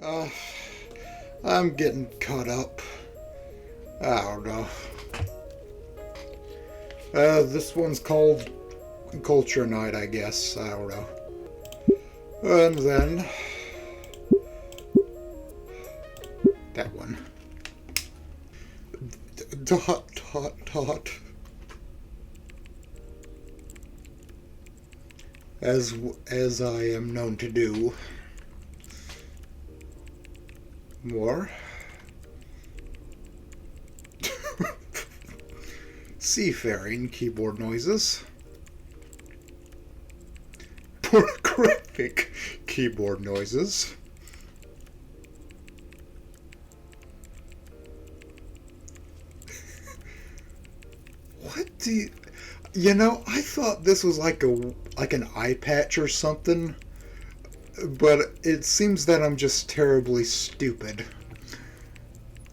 Uh, I'm getting caught up. I don't know. This one's called Culture Night, I guess. I don't know. And then that one. Dot, dot, dot. As I am known to do. More. Seafaring keyboard noises. Pornographic keyboard noises. What do you... You know, I thought this was like an eye patch or something, but it seems that I'm just terribly stupid.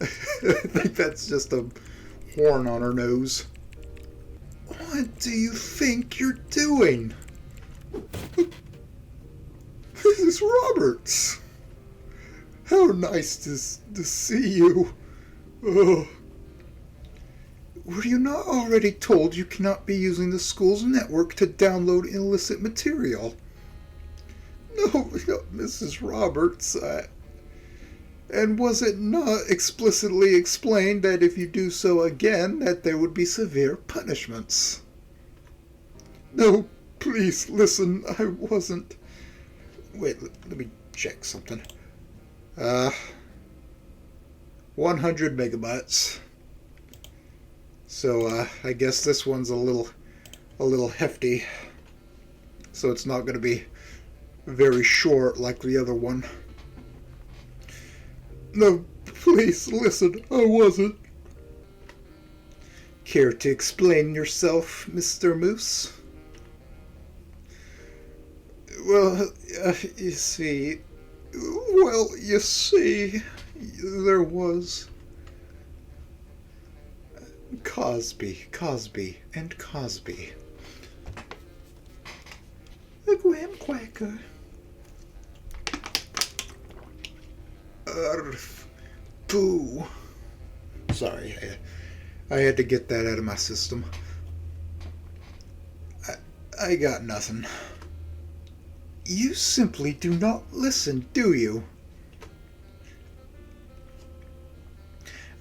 I think that's just a horn on her nose. What do you think you're doing? Mrs. Roberts! How nice to see you. Oh. Were you not already told you cannot be using the school's network to download illicit material? No, Mrs. Roberts. And was it not explicitly explained that if you do so again, that there would be severe punishments? No, please, listen, I wasn't... Wait, let me check something. 100 megabytes. So, I guess this one's a little hefty. So it's not going to be very short like the other one. No, please, listen, I wasn't. Care to explain yourself, Mr. Moose? Well, you see, there was... Cosby, and Cosby. A graham cracker. Boo. Sorry, I had to get that out of my system. I got nothing. You simply do not listen, do you?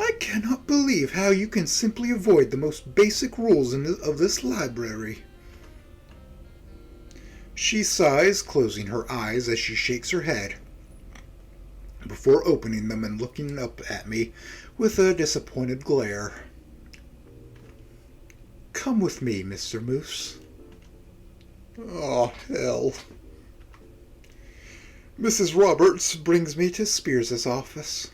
I cannot believe how you can simply avoid the most basic rules of this library. She sighs, closing her eyes as she shakes her head, before opening them and looking up at me with a disappointed glare. Come with me, Mr. Moose. Oh, hell. Mrs. Roberts brings me to Spears's office.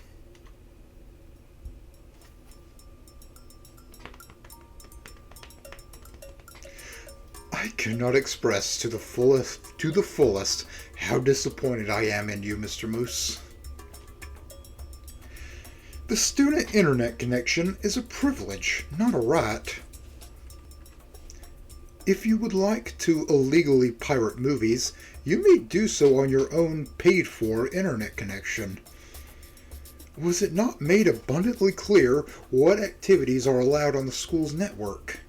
I cannot express to the fullest how disappointed I am in you, Mr. Moose. The student internet connection is a privilege, not a right. If you would like to illegally pirate movies, you may do so on your own paid-for internet connection. Was it not made abundantly clear what activities are allowed on the school's network?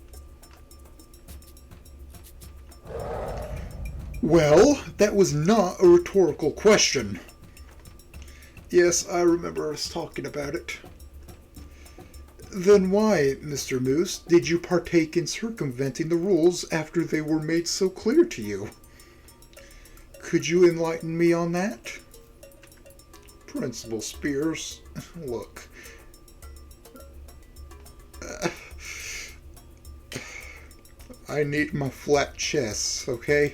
Well, that was not a rhetorical question. Yes, I remember us talking about it. Then why, Mr. Moose, did you partake in circumventing the rules after they were made so clear to you? Could you enlighten me on that? Principal Spears, look. I need my flat chest, okay?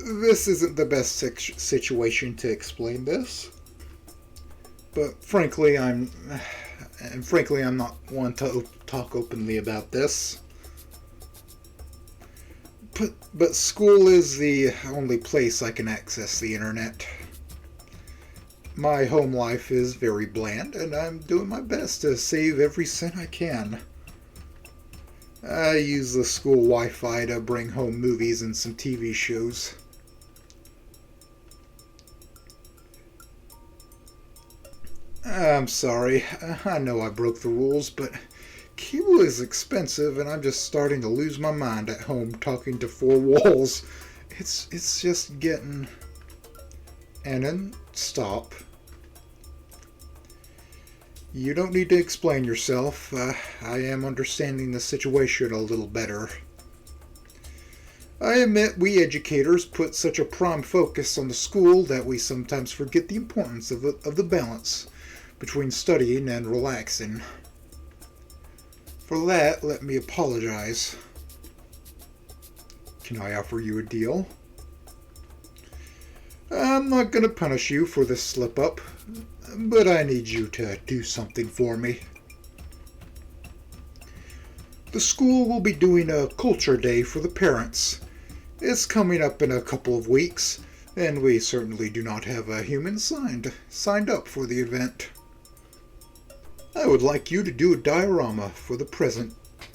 This isn't the best situation to explain this, but frankly, I'm not one to talk openly about this. But school is the only place I can access the internet. My home life is very bland, and I'm doing my best to save every cent I can. I use the school Wi-Fi to bring home movies and some TV shows. I'm sorry. I know I broke the rules, but cable is expensive and I'm just starting to lose my mind at home talking to four walls. It's just getting... And then stop. You don't need to explain yourself. I am understanding the situation a little better. I admit we educators put such a prime focus on the school that we sometimes forget the importance of the balance between studying and relaxing. For that, let me apologize. Can I offer you a deal? I'm not going to punish you for this slip-up, but I need you to do something for me. The school will be doing a culture day for the parents. It's coming up in a couple of weeks, and we certainly do not have a human signed up for the event. I would like you to do a diorama for the present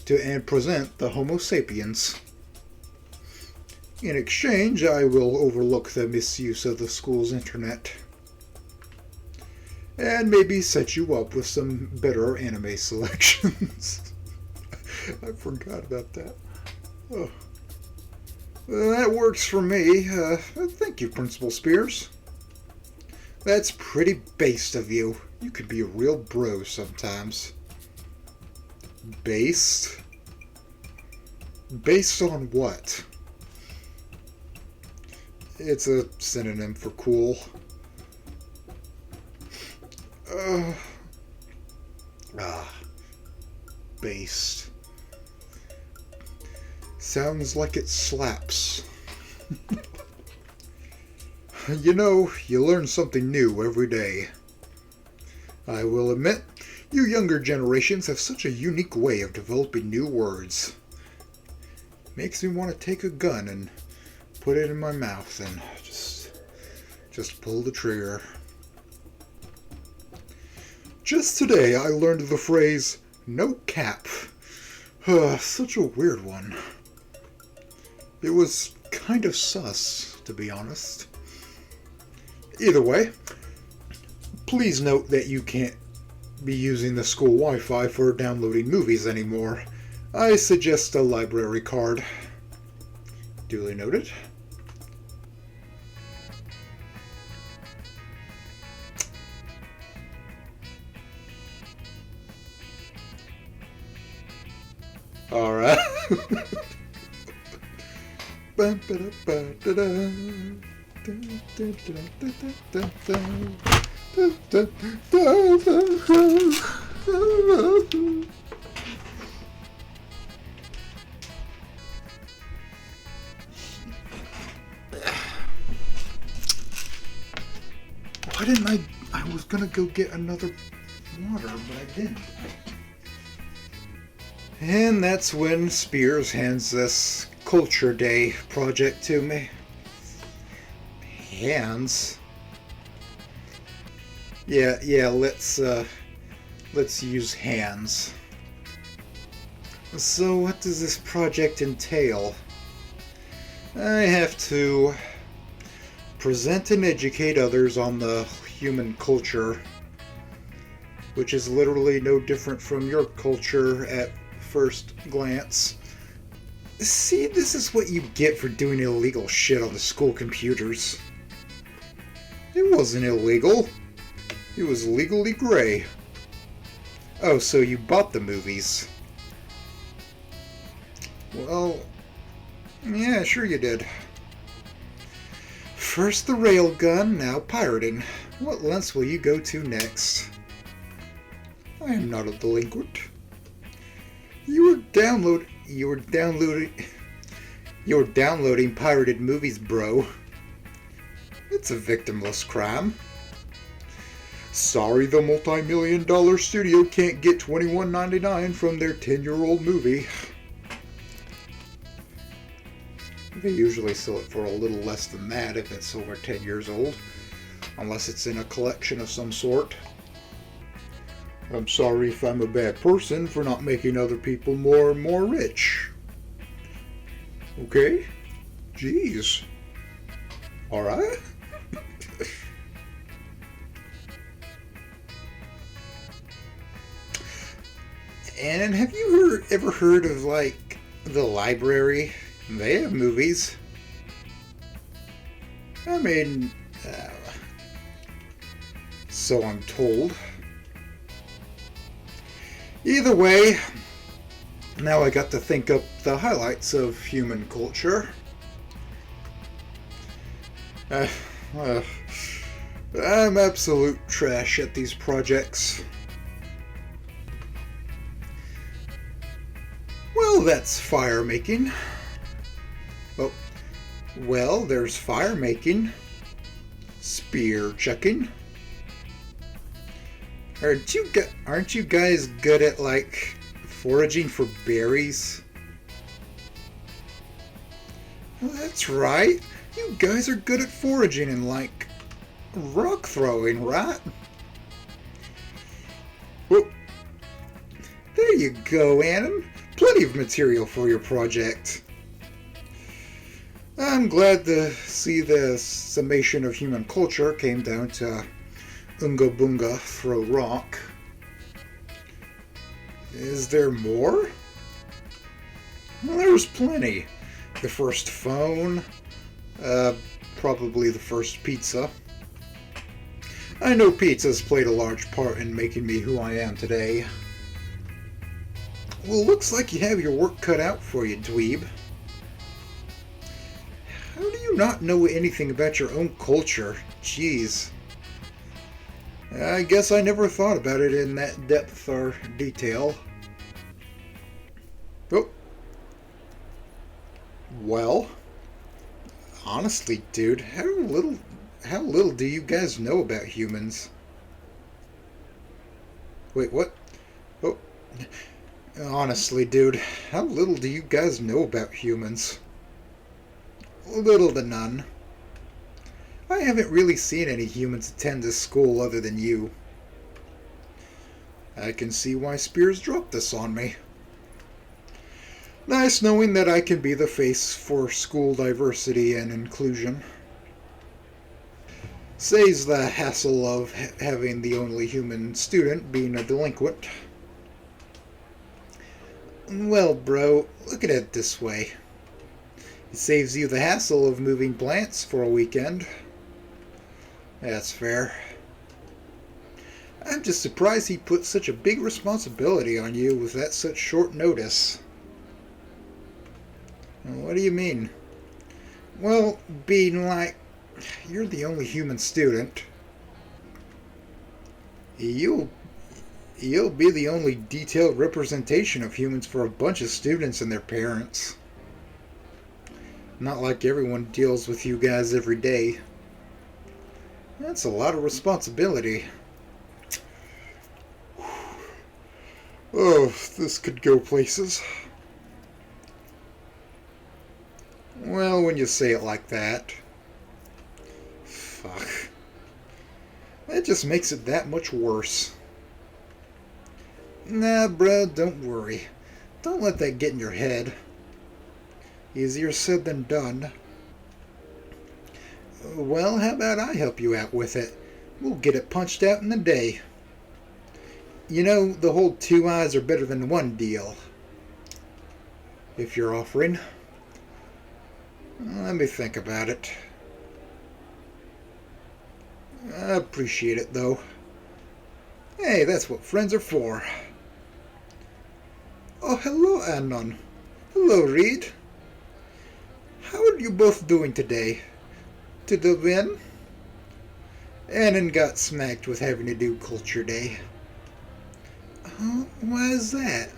and present the Homo sapiens. In exchange, I will overlook the misuse of the school's internet. And maybe set you up with some better anime selections. I forgot about that. Oh. That works for me. Thank you, Principal Spears. That's pretty based of you. You could be a real bro sometimes. Based? Based on what? It's a synonym for cool. Based. Sounds like it slaps. You know, you learn something new every day. I will admit, you younger generations have such a unique way of developing new words. Makes me want to take a gun and put it in my mouth and just pull the trigger. Just today I learned the phrase, no cap. Such a weird one. It was kind of sus, to be honest. Either way, please note that you can't be using the school Wi-Fi for downloading movies anymore. I suggest a library card. Duly noted. Alright. Why didn't I was gonna go get another water, but I didn't. And that's when Spears hands this Culture Day project to me. Hands? Yeah, let's use hands. So what does this project entail? I have to present and educate others on the human culture, which is literally no different from your culture at first glance. See, this is what you get for doing illegal shit on the school computers. It wasn't illegal. It was legally gray. Oh, so you bought the movies. Well, yeah, sure you did. First the railgun, now pirating. What lengths will you go to next? I am not a delinquent. You were downloading pirated movies, bro. It's a victimless crime. Sorry the multi-million-dollar studio can't get $21.99 from their 10-year-old movie. They usually sell it for a little less than that if it's over 10 years old, unless it's in a collection of some sort. I'm sorry if I'm a bad person for not making other people more and more rich. Okay? Jeez. Alright? And have you ever heard of, like, the library? They have movies. I mean, so I'm told. Either way, now I got to think up the highlights of human culture. I'm absolute trash at these projects. Well, that's fire making. Well, there's fire making. Spear chucking. Aren't you guys good at, like, foraging for berries? Well, that's right. You guys are good at foraging and, like, rock throwing, right? Well, there you go, Annan. Plenty of material for your project. I'm glad to see the summation of human culture came down to Unga Bunga throw rock. Is there more? Well, there's plenty. The first phone, probably the first pizza. I know pizza's played a large part in making me who I am today. Well, looks like you have your work cut out for you, dweeb. How do you not know anything about your own culture? Jeez. I guess I never thought about it in that depth or detail. Oh. Well, honestly, dude, how little do you guys know about humans? Wait, what? Oh. Honestly, dude, how little do you guys know about humans? Little to none. I haven't really seen any humans attend this school other than you. I can see why Spears dropped this on me. Nice knowing that I can be the face for school diversity and inclusion. Saves the hassle of having the only human student being a delinquent. Well, bro, look at it this way. It saves you the hassle of moving plants for a weekend. That's fair. I'm just surprised he put such a big responsibility on you with that such short notice. What do you mean? Well, being like, you're the only human student. You'll be the only detailed representation of humans for a bunch of students and their parents. Not like everyone deals with you guys every day. That's a lot of responsibility. Oh, this could go places. Well, when you say it like that. Fuck. That just makes it that much worse. Nah, bro, don't worry. Don't let that get in your head. Easier said than done. Well, how about I help you out with it? We'll get it punched out in a day. You know, the whole 2 eyes are better than one deal. If you're offering. Let me think about it. I appreciate it, though. Hey, that's what friends are for. Oh, hello, Anon. Hello, Reed. How are you both doing today? To the win? Annan got smacked with having to do Culture Day. Why is that?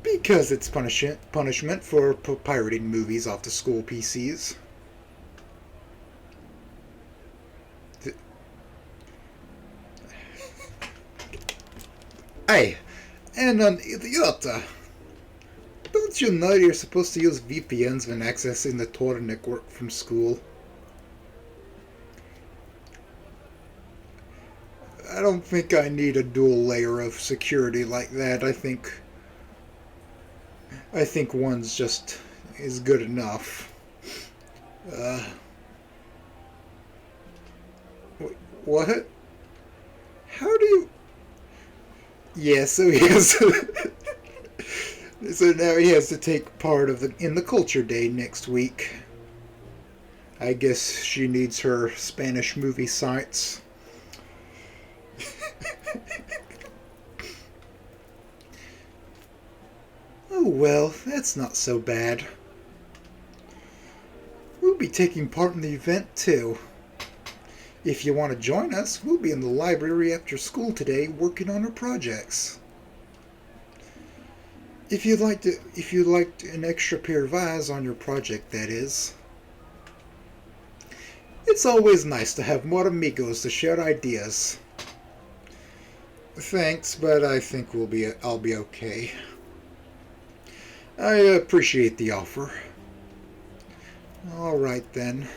Because it's punishment for pirating movies off the school PCs. Hey, Annan idiota! Don't you know you're supposed to use VPNs when accessing the Tor network from school? I don't think I need a dual layer of security like that. I think one's just is good enough. What? How do you... Yeah, so he has so now he has to take part in the culture day next week. I guess she needs her Spanish movie sites. Oh well, that's not so bad. We'll be taking part in the event too. If you want to join us, we'll be in the library after school today working on our projects. If you'd like an extra pair of eyes on your project, that is. It's always nice to have more amigos to share ideas. Thanks, but I think I'll be okay. I appreciate the offer. All right then.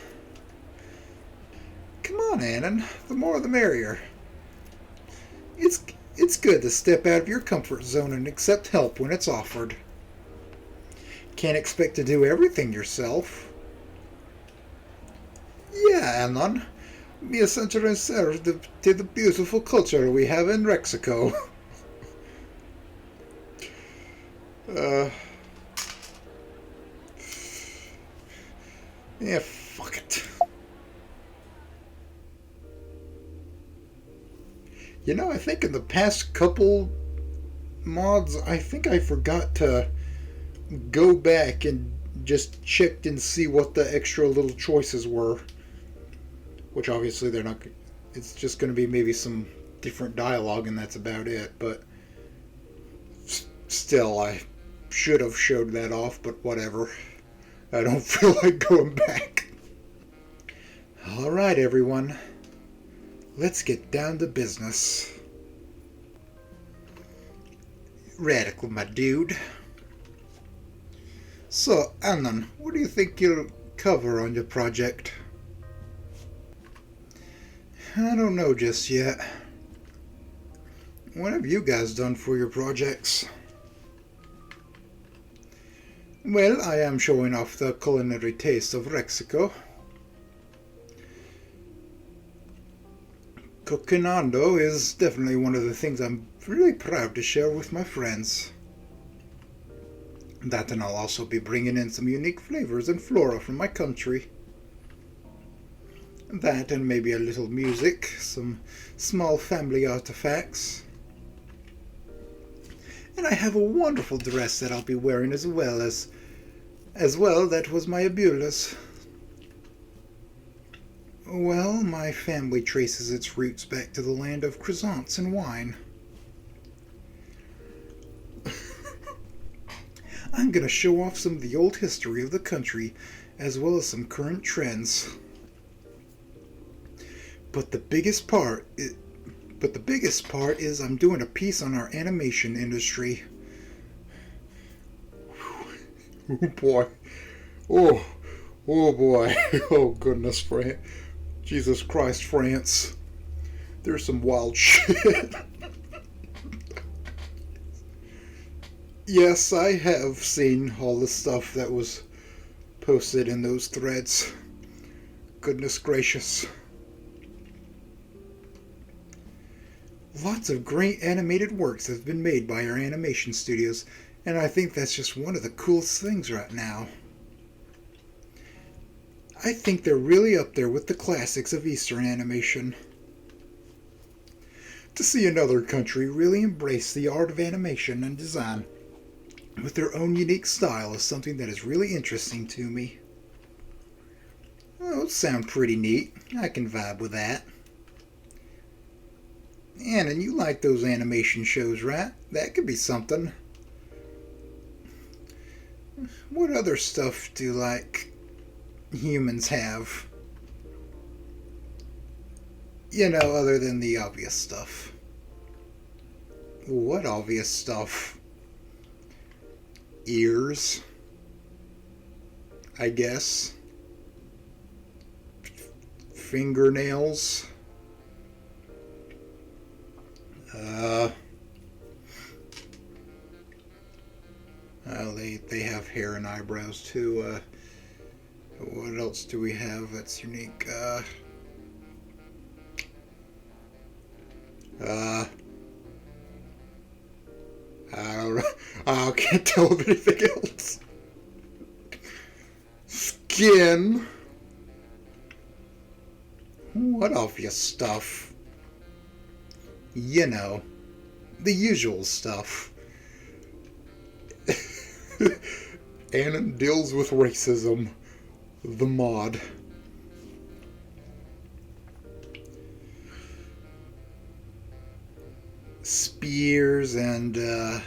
Come on, Annan. The more the merrier. It's it's good to step out of your comfort zone and accept help when it's offered. Can't expect to do everything yourself. Yeah, Annan. Be a center and serve to the beautiful culture we have in Mexico. uh, yeah, fuck it. You know, I think in the past couple mods, I think I forgot to go back and just checked and see what the extra little choices were. Which obviously they're not. It's just going to be maybe some different dialogue and that's about it. But still, I should have showed that off, but whatever. I don't feel like going back. Alright, everyone. Let's get down to business. Radical, my dude. So, Annan, what do you think you'll cover on your project? I don't know just yet. What have you guys done for your projects? Well, I am showing off the culinary taste of Mexico. Cocinando is definitely one of the things I'm really proud to share with my friends. That, and I'll also be bringing in some unique flavors and flora from my country. That and maybe a little music, some small family artifacts. And I have a wonderful dress that I'll be wearing as well. That was my abuela's. Well, my family traces its roots back to the land of croissants and wine. I'm gonna show off some of the old history of the country, as well as some current trends. But the biggest part is I'm doing a piece on our animation industry. Oh boy. Oh boy. Oh goodness, France. Jesus Christ, France. There's some wild shit. Yes, I have seen all the stuff that was posted in those threads. Goodness gracious. Lots of great animated works have been made by our animation studios, and I think that's just one of the coolest things right now. I think they're really up there with the classics of Eastern animation. To see another country really embrace the art of animation and design with their own unique style is something that is really interesting to me. Oh, it sounds pretty neat. I can vibe with that. Anna, you like those animation shows, right? That could be something. What other stuff do, humans have? You know, other than the obvious stuff. What obvious stuff? Ears, I guess. Fingernails. Well, they have hair and eyebrows too. What else do we have that's unique? I don't know. I can't tell of anything else. Skin. What obvious stuff? You know, the usual stuff. Anon deals with racism. The mod. Spears and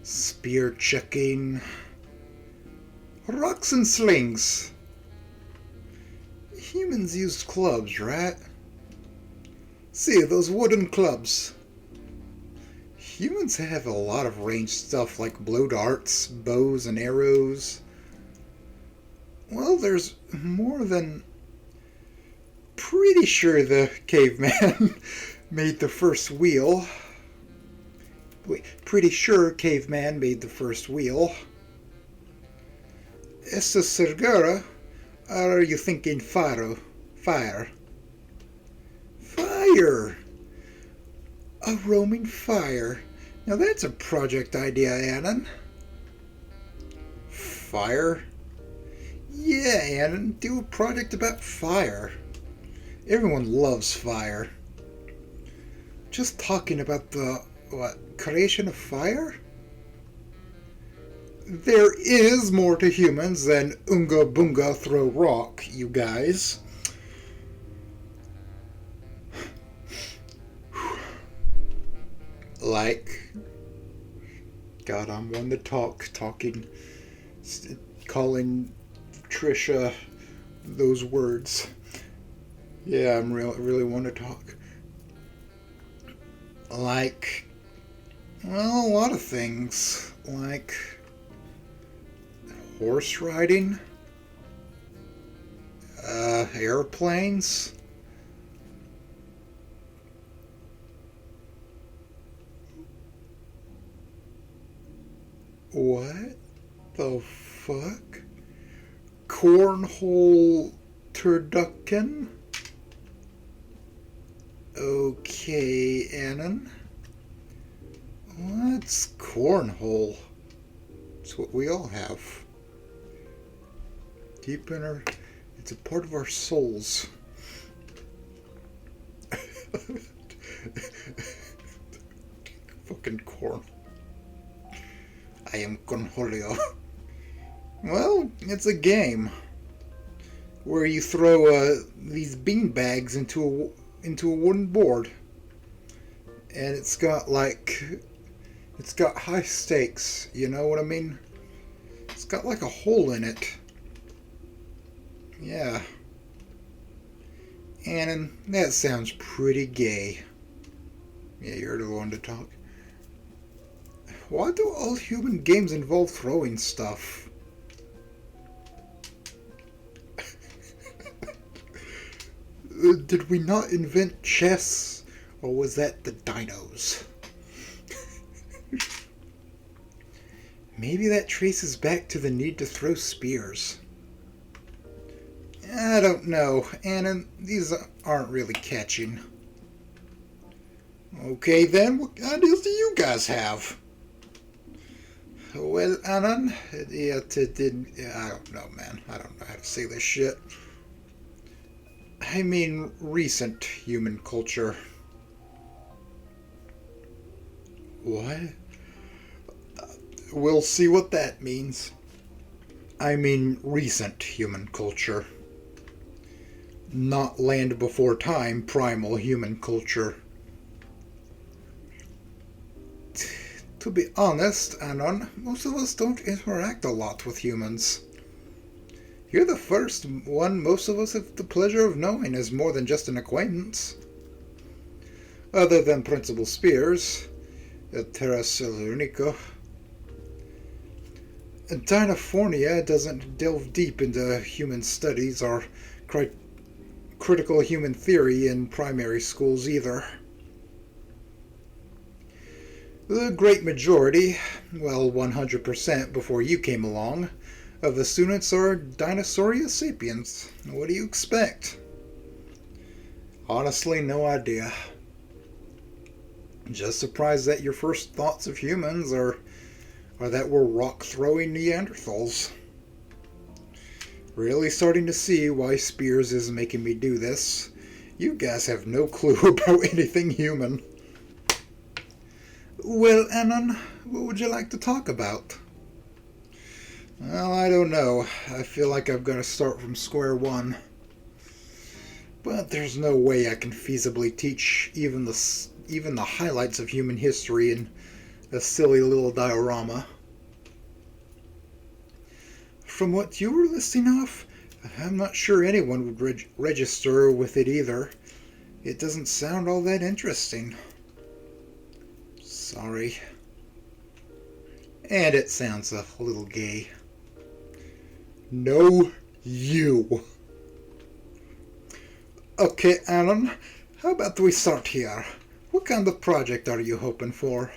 spear chucking. Rocks and slings. Humans used clubs, right? See, those wooden clubs. Humans have a lot of ranged stuff like blow darts, bows and arrows. Well, there's more than... Pretty sure the caveman made the first wheel. Wait, pretty sure caveman made the first wheel. Esta segura? Or are you thinking fire? Fire. Fire! A roaming fire. Now that's a project idea, Anon. Fire? Yeah, Anon, do a project about fire. Everyone loves fire. Just talking about the, creation of fire? There is more to humans than Oonga Boonga throw rock, you guys. Like, God, I'm one to talking, calling Trisha those words. Yeah, I'm really one to talk. Like, well, a lot of things. Like horse riding, airplanes, what the fuck? Cornhole turducken? Okay, Anon. What's cornhole? It's what we all have. Deep in our... It's a part of our souls. Fucking corn. I am Cornholio. Well, it's a game where you throw these bean bags into a wooden board, and it's got high stakes. You know what I mean? It's got like a hole in it. Yeah. And that sounds pretty gay. Yeah, you're the one to talk. Why do all human games involve throwing stuff? Did we not invent chess? Or was that the dinos? Maybe that traces back to the need to throw spears. I don't know, Anon. These aren't really catching. Okay then, what ideas do you guys have? Well, Anon, I don't know, man. I don't know how to say this shit. I mean, recent human culture. What? We'll see what that means. I mean, recent human culture. Not land before time, primal human culture. To be honest, Anon, most of us don't interact a lot with humans. You're the first one most of us have the pleasure of knowing as more than just an acquaintance. Other than Principal Spears, Terra Silvernico. Dinofornia doesn't delve deep into human studies or critical human theory in primary schools either. The great majority, well 100% before you came along, of the students are Dinosauria sapiens. What do you expect? Honestly, no idea. Just surprised that your first thoughts of humans are that we're rock-throwing Neanderthals. Really starting to see why Spears is making me do this. You guys have no clue about anything human. Well, Anon, what would you like to talk about? Well, I don't know. I feel like I've got to start from square one. But there's no way I can feasibly teach even the highlights of human history in a silly little diorama. From what you were listing off, I'm not sure anyone would register with it either. It doesn't sound all that interesting. Sorry. And it sounds a little gay. No, you. Okay, Alan, how about we start here? What kind of project are you hoping for?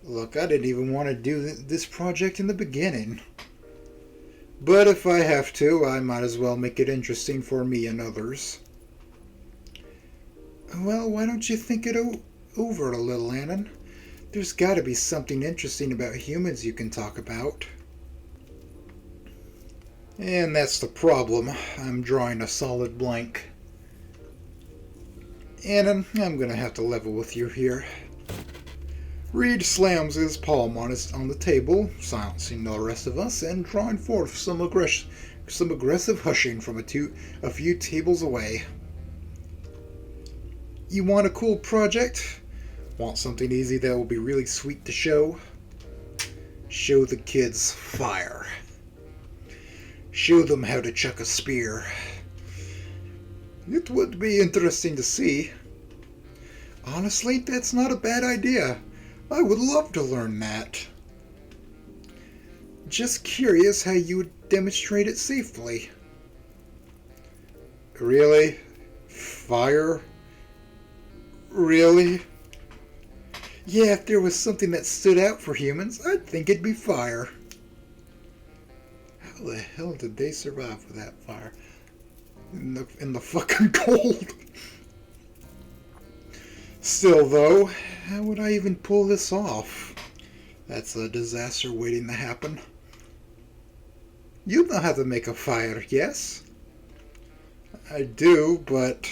Look, I didn't even want to do this project in the beginning. But if I have to, I might as well make it interesting for me and others. Well, why don't you think it over a little, Anon? There's got to be something interesting about humans you can talk about. And that's the problem. I'm drawing a solid blank. Anon, I'm going to have to level with you here. Reed slams his palm on the table, silencing the rest of us, and drawing forth some aggressive hushing from a few tables away. You want a cool project? Want something easy that will be really sweet to show? Show the kids fire. Show them how to chuck a spear. It would be interesting to see. Honestly, that's not a bad idea. I would love to learn that. Just curious how you would demonstrate it safely. Really? Fire? Really? Yeah, if there was something that stood out for humans, I'd think it'd be fire. How the hell did they survive with that fire? In the fucking cold. Still, though, how would I even pull this off? That's a disaster waiting to happen. You know how to make a fire, yes? I do, but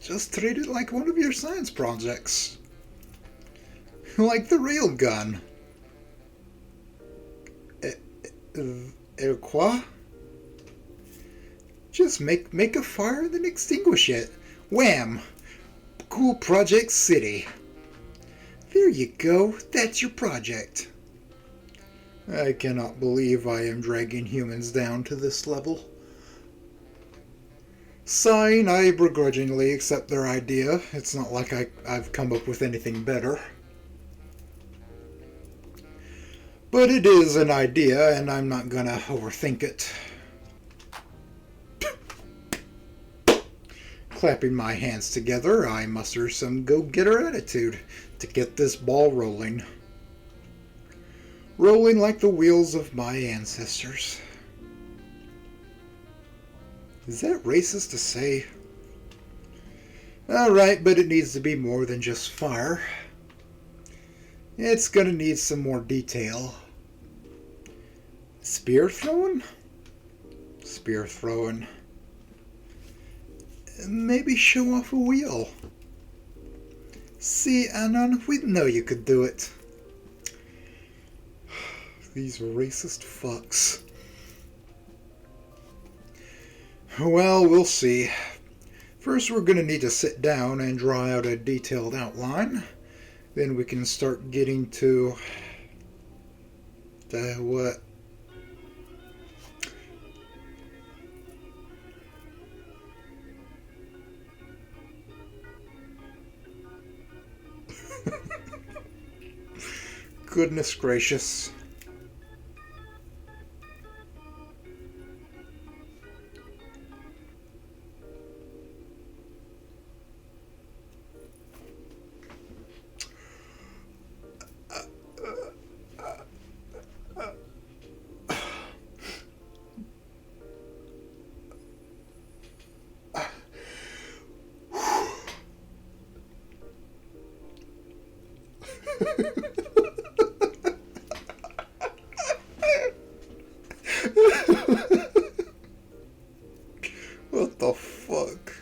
just treat it like one of your science projects. Like the railgun. Quoi? Just make a fire and then extinguish it. Wham! Cool Project City. There you go. That's your project. I cannot believe I am dragging humans down to this level. Sighing, I begrudgingly accept their idea. It's not like I've come up with anything better. But it is an idea, and I'm not gonna overthink it. Clapping my hands together, I muster some go-getter attitude to get this ball rolling. Rolling like the wheels of my ancestors. Is that racist to say? Alright, but it needs to be more than just fire. It's gonna need some more detail. Spear throwing? Spear throwing. Maybe show off a wheel. See, Anon, we know you could do it. These racist fucks. Well, we'll see. First, we're gonna need to sit down and draw out a detailed outline. Then we can start getting to what? Goodness gracious. What the fuck?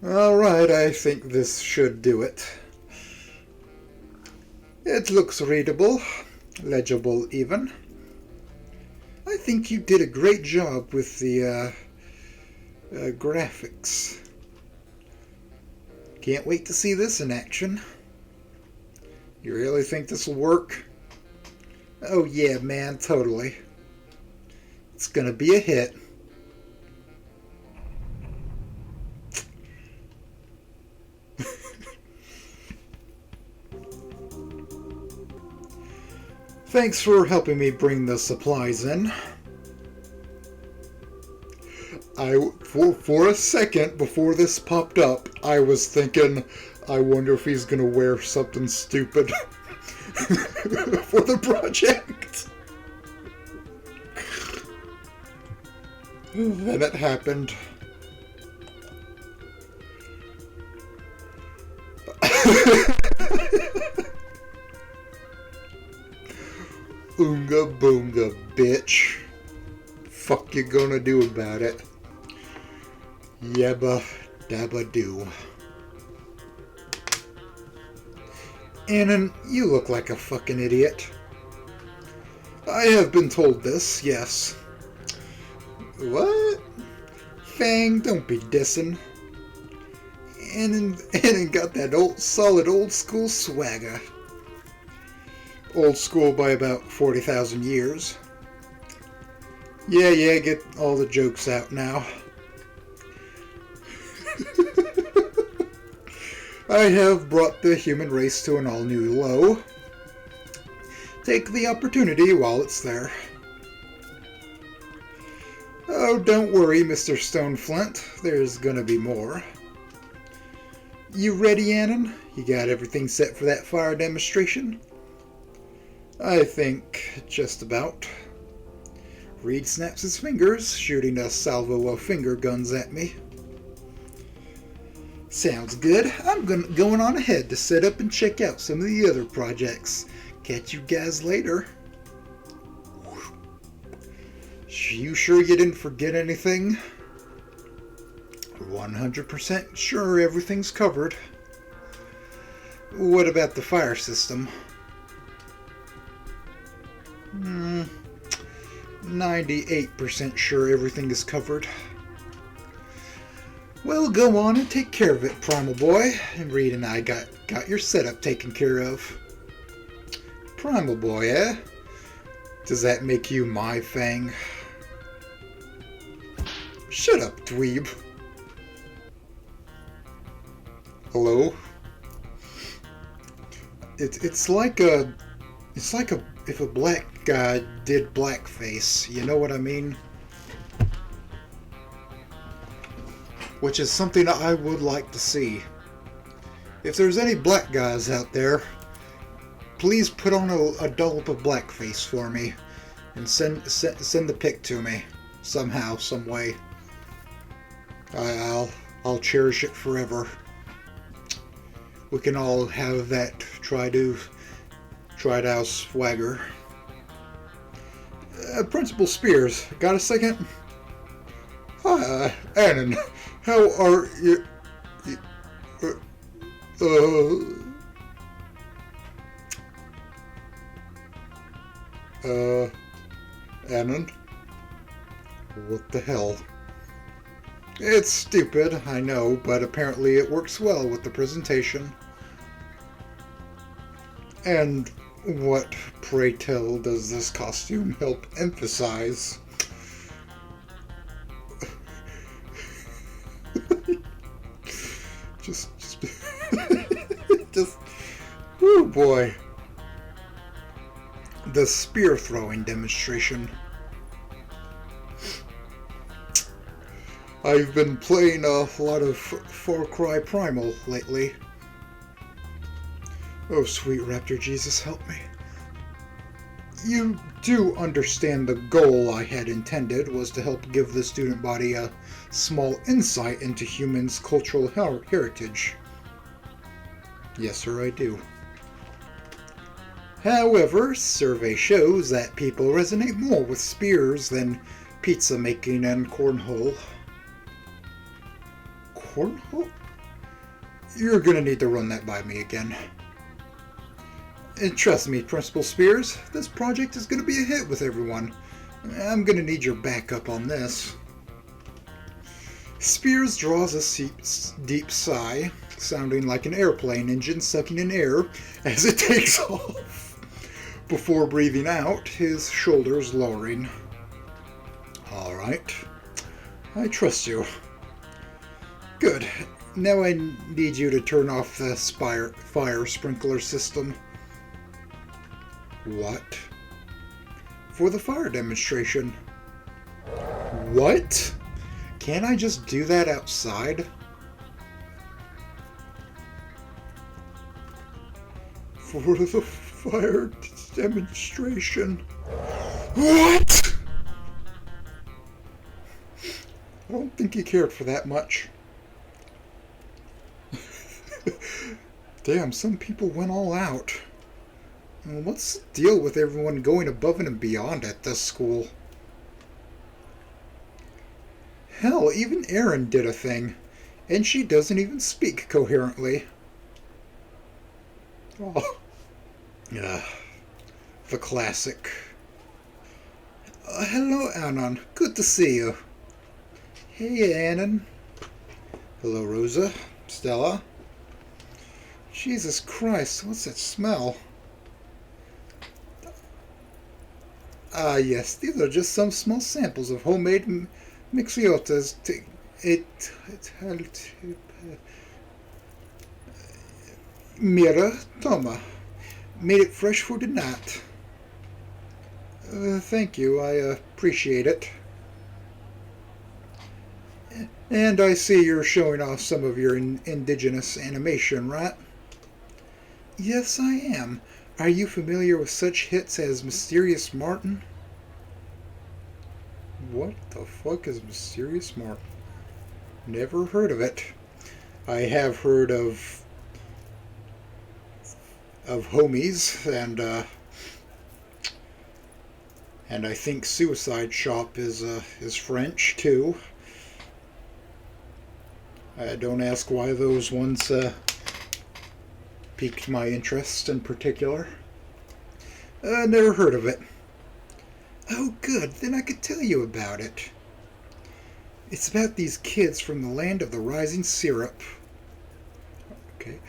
Alright, I think this should do it. It looks readable, legible even. I think you did a great job with the graphics. Can't wait to see this in action. You really think this will work? Oh yeah, man, totally. It's gonna be a hit. Thanks for helping me bring the supplies in. For a second before this popped up, I was thinking, I wonder if he's gonna wear something stupid for the project. Then it happened. Oonga boonga, bitch. Fuck you gonna do about it? Yabba dabba doo. Annan, you look like a fucking idiot. I have been told this, yes. What? Fang, don't be dissing. Annan got that solid old school swagger. Old school by about 40,000 years. Yeah, get all the jokes out now. I have brought the human race to an all-new low. Take the opportunity while it's there. Oh, don't worry, Mr. Stoneflint. There's gonna be more. You ready, Annan? You got everything set for that fire demonstration? I think just about. Reed snaps his fingers, shooting a salvo of finger guns at me. Sounds good. I'm going on ahead to set up and check out some of the other projects. Catch you guys later. You sure you didn't forget anything? 100% sure everything's covered. What about the fire system? 98% sure everything is covered. Well, go on and take care of it, Primal Boy. And Reed and I got your setup taken care of. Primal Boy, eh? Does that make you my fang? Shut up, dweeb. Hello? It's like if a black guy did blackface, you know what I mean? Which is something I would like to see. If there's any black guys out there, please put on a dollop of blackface for me and send the pic to me somehow, some way. I'll cherish it forever. We can all have that tried-out swagger. Principal Spears, got a second? Hi, Annan. How are you? Annan? What the hell? It's stupid, I know, but apparently it works well with the presentation. And what, pray tell, does this costume help emphasize? just, oh boy. The spear throwing demonstration. I've been playing a lot of Far Cry Primal lately. Oh, sweet Raptor Jesus, help me. You do understand the goal I had intended was to help give the student body a small insight into humans' cultural heritage. Yes, sir, I do. However, survey shows that people resonate more with spears than pizza making and cornhole. Cornhole? You're gonna need to run that by me again. And trust me, Principal Spears, this project is gonna be a hit with everyone. I'm gonna need your backup on this. Spears draws a deep sigh, sounding like an airplane engine sucking in air as it takes off. Before breathing out, his shoulders lowering. Alright, I trust you. Good. Now I need you to turn off the fire sprinkler system. What? For the fire demonstration. What? Can't I just do that outside? For the fire demonstration. What? I don't think he cared for that much. Damn, some people went all out. What's the deal with everyone going above and beyond at this school? Hell, even Erin did a thing, and she doesn't even speak coherently. Oh, yeah, the classic. Hello, Anon. Good to see you. Hey, Anon. Hello, Rosa. Stella. Jesus Christ, what's that smell? Ah, yes, these are just some small samples of homemade mixiotas. Mira, toma. Made it fresh for tonight. Thank you, I appreciate it. And I see you're showing off some of your indigenous animation, right? Yes, I am. Are you familiar with such hits as Mysterious Martin? What the fuck is Mysterious Martin? Never heard of it. I have heard of homies and I think Suicide Shop is French too. Don't ask why those ones piqued my interest in particular. Never heard of it. Oh, good. Then I could tell you about it. It's about these kids from the land of the rising syrup. Okay.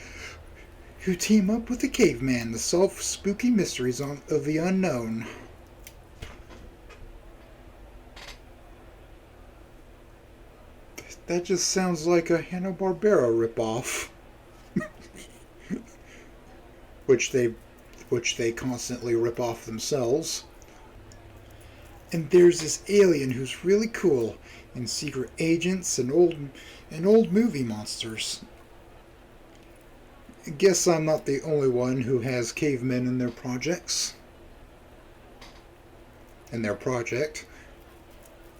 Who team up with the caveman to solve spooky mysteries of the unknown. That just sounds like a Hanna-Barbera ripoff. which they constantly rip off themselves. And there's this alien who's really cool, and secret agents and old movie monsters. I guess I'm not the only one who has cavemen in their project.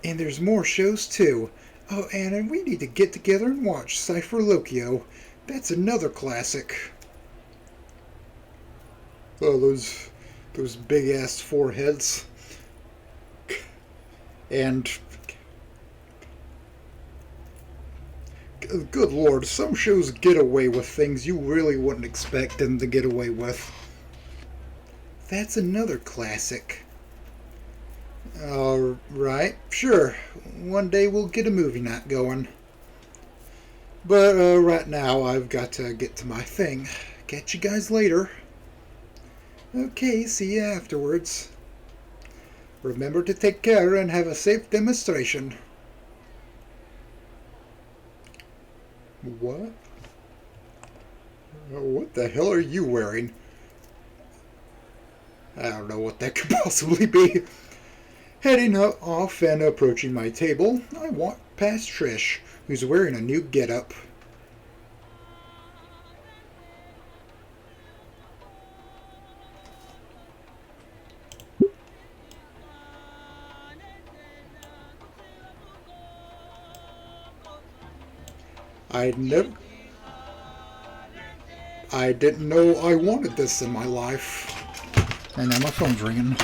And there's more shows too. Oh, Anna, we need to get together and watch Cypher Locio. That's another classic. Oh, those big ass foreheads. And good lord, some shows get away with things you really wouldn't expect them to get away with. That's another classic. Alright, sure. One day we'll get a movie night going. But right now I've got to get to my thing. Catch you guys later. Okay, see you afterwards. Remember to take care and have a safe demonstration. What? What the hell are you wearing? I don't know what that could possibly be. Heading off and approaching my table, I walk past Trish, who's wearing a new getup. I didn't know I wanted this in my life. And now my phone's ringing.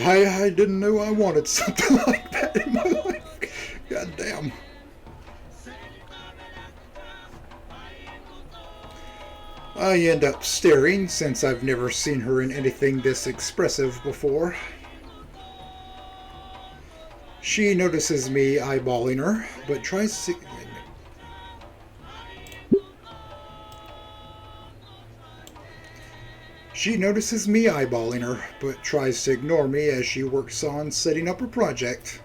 I didn't know I wanted something like that in my life. God damn. I end up staring since I've never seen her in anything this expressive before. She notices me eyeballing her, but tries to... She notices me eyeballing her, but tries to ignore me as she works on setting up her project.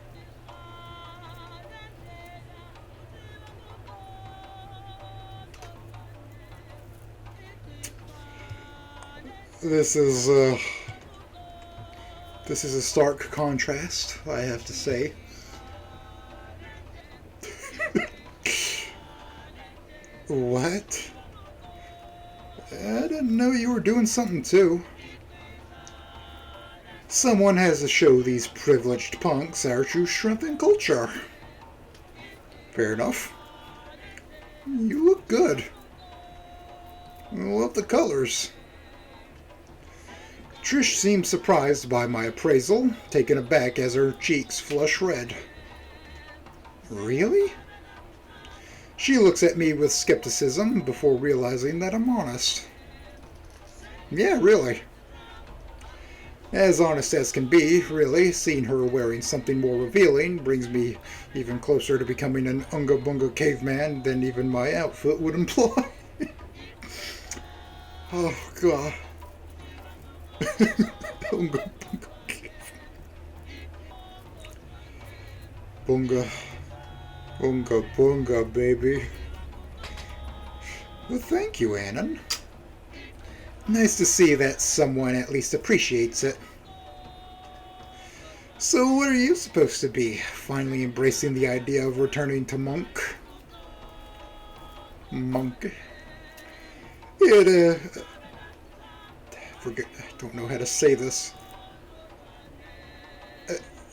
This is a stark contrast, I have to say. What? I didn't know you were doing something too. Someone has to show these privileged punks our true strength and culture. Fair enough. You look good. I love the colors. Trish seems surprised by my appraisal, taken aback as her cheeks flush red. Really? She looks at me with skepticism before realizing that I'm honest. Yeah, really. As honest as can be, really. Seeing her wearing something more revealing brings me even closer to becoming an Unga Bunga caveman than even my outfit would imply. Oh, God. Bunga Bunga Bunga. Bunga Bunga, baby. Well, thank you, Annan. Nice to see that someone at least appreciates it. So what are you supposed to be? Finally embracing the idea of returning to monk? Monk. I don't know how to say this.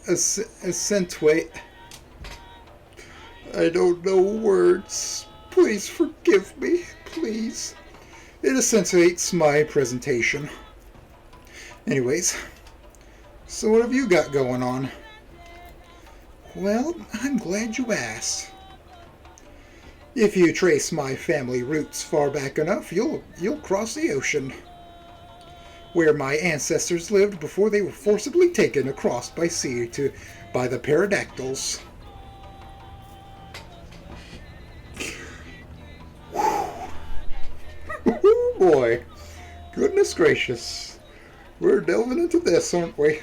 Accentuate. I don't know words. Please forgive me, please. It accentuates my presentation. Anyways, so what have you got going on? Well, I'm glad you asked. If you trace my family roots far back enough, you'll cross the ocean, where my ancestors lived before they were forcibly taken across by sea by the pterodactyls. Oh boy, goodness gracious, we're delving into this, aren't we?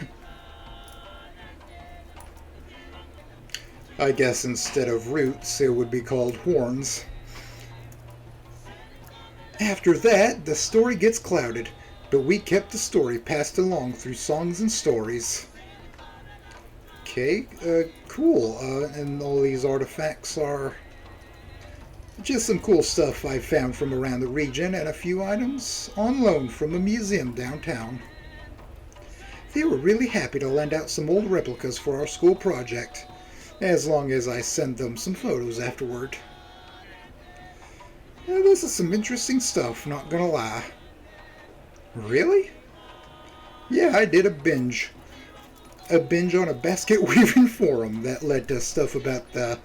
I guess instead of roots, it would be called horns. After that, the story gets clouded, but we kept the story passed along through songs and stories. Okay, cool. And all these artifacts are just some cool stuff I found from around the region and a few items on loan from a museum downtown. They were really happy to lend out some old replicas for our school project, as long as I send them some photos afterward. Now, this is some interesting stuff, not gonna lie. Really? Yeah, I did a binge. A binge on a basket weaving forum that led to stuff about the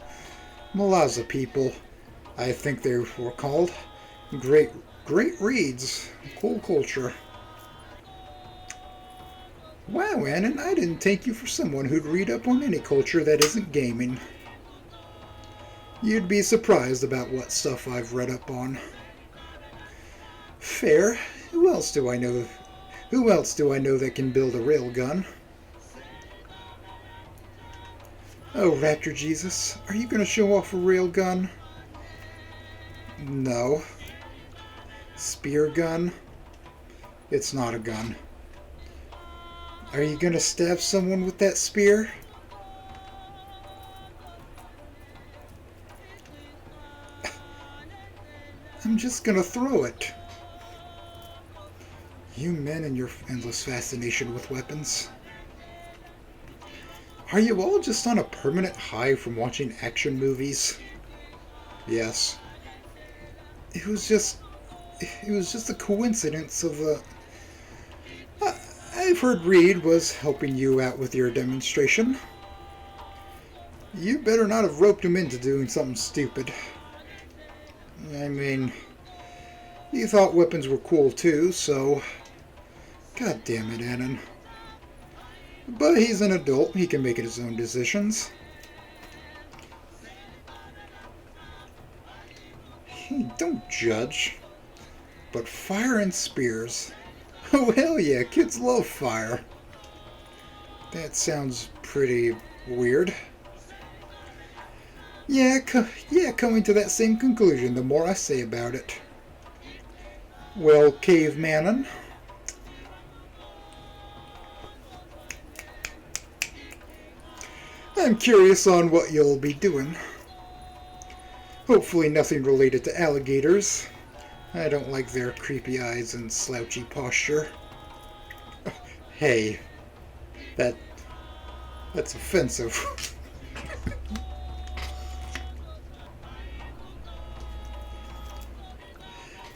Malaza people, I think they were called. Great reads. Cool culture. Wow, Annan, I didn't take you for someone who'd read up on any culture that isn't gaming. You'd be surprised about what stuff I've read up on. Fair. Who else do I know that can build a railgun? Oh, Raptor Jesus, are you going to show off a railgun? No. Spear gun? It's not a gun. Are you going to stab someone with that spear? I'm just going to throw it. You men and your endless fascination with weapons. Are you all just on a permanent high from watching action movies? Yes. It was just a coincidence of I've heard Reed was helping you out with your demonstration. You better not have roped him into doing something stupid. I mean, he thought weapons were cool too, so... God damn it, Annan. But he's an adult, he can make his own decisions. Hey, don't judge. But fire and spears. Oh hell yeah, kids love fire. That sounds pretty weird. Yeah, coming to that same conclusion the more I say about it. Well, cavemanin. I'm curious on what you'll be doing. Hopefully nothing related to alligators. I don't like their creepy eyes and slouchy posture. Hey, that's offensive.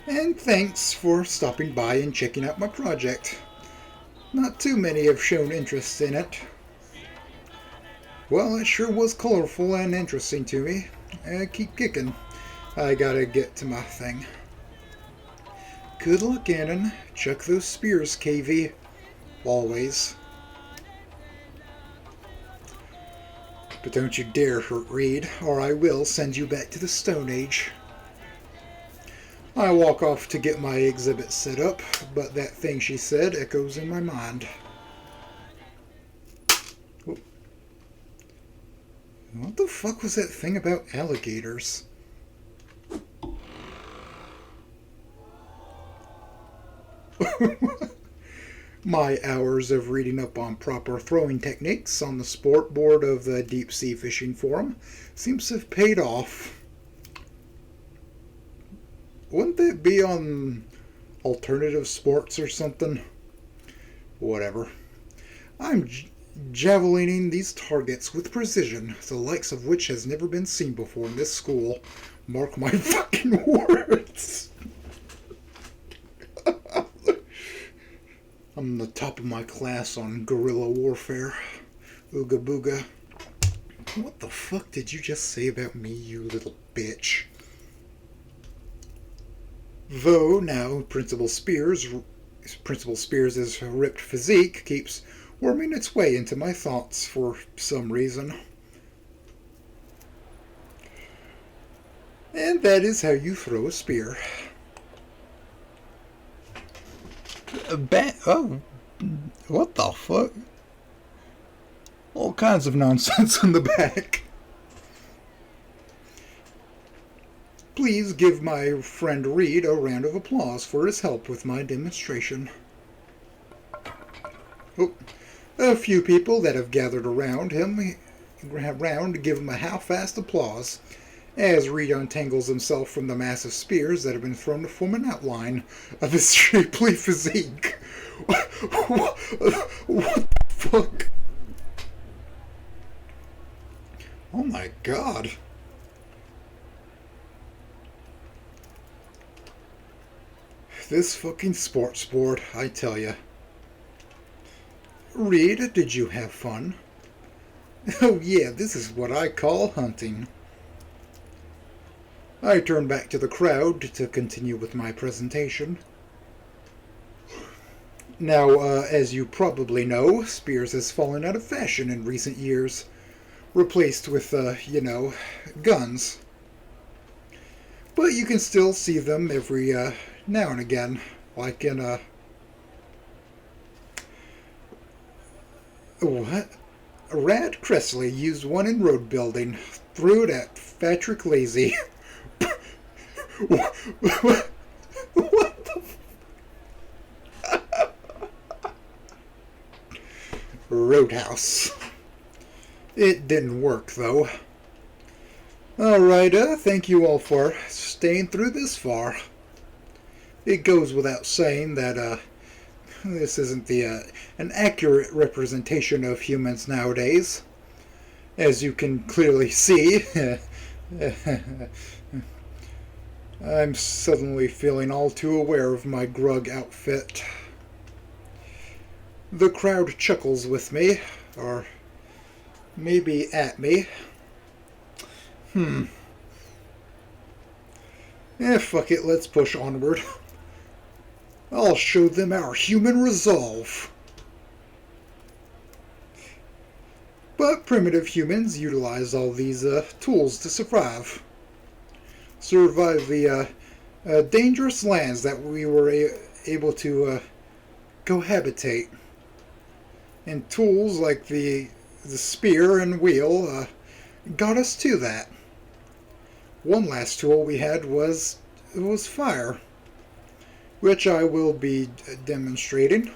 And thanks for stopping by and checking out my project. Not too many have shown interest in it. Well, it sure was colorful and interesting to me. Keep kicking. I gotta get to my thing. Good luck, Annan. Check those spears, KV. Always. But don't you dare hurt Reed, or I will send you back to the Stone Age. I walk off to get my exhibit set up, but that thing she said echoes in my mind. What the fuck was that thing about alligators? My hours of reading up on proper throwing techniques on the sport board of the Deep Sea Fishing Forum seems to have paid off. Wouldn't that be on alternative sports or something? Whatever. I'm javelining these targets with precision, the likes of which has never been seen before in this school. Mark my fucking words. I'm the top of my class on guerrilla warfare. Ooga booga. What the fuck did you just say about me, you little bitch? Though now Principal Spears' ripped physique keeps worming its way into my thoughts for some reason. And that is how you throw a spear. Oh, what the fuck? All kinds of nonsense in the back. Please give my friend Reed a round of applause for his help with my demonstration. Oh, a few people that have gathered around give him a half-assed applause as Reed untangles himself from the massive spears that have been thrown to form an outline of his shapely physique. What the fuck? Oh my god. This fucking sports board, I tell ya. Reed, did you have fun? Oh yeah, this is what I call hunting. I turn back to the crowd to continue with my presentation. Now, as you probably know, spears has fallen out of fashion in recent years, replaced with, guns. But you can still see them every, now and again, like in what? Rad Cressley used one in road building. Threw it at Patrick Lazy. What the Roadhouse. It didn't work, though. Alright, thank you all for staying through this far. It goes without saying that, this isn't an accurate representation of humans nowadays. As you can clearly see, I'm suddenly feeling all too aware of my grug outfit. The crowd chuckles with me, or maybe at me. Fuck it, let's push onward. I'll show them our human resolve. But primitive humans utilize all these tools to survive. Survive the dangerous lands that we were able to cohabitate. And tools like the spear and wheel got us to that. One last tool we had was fire, which I will be demonstrating.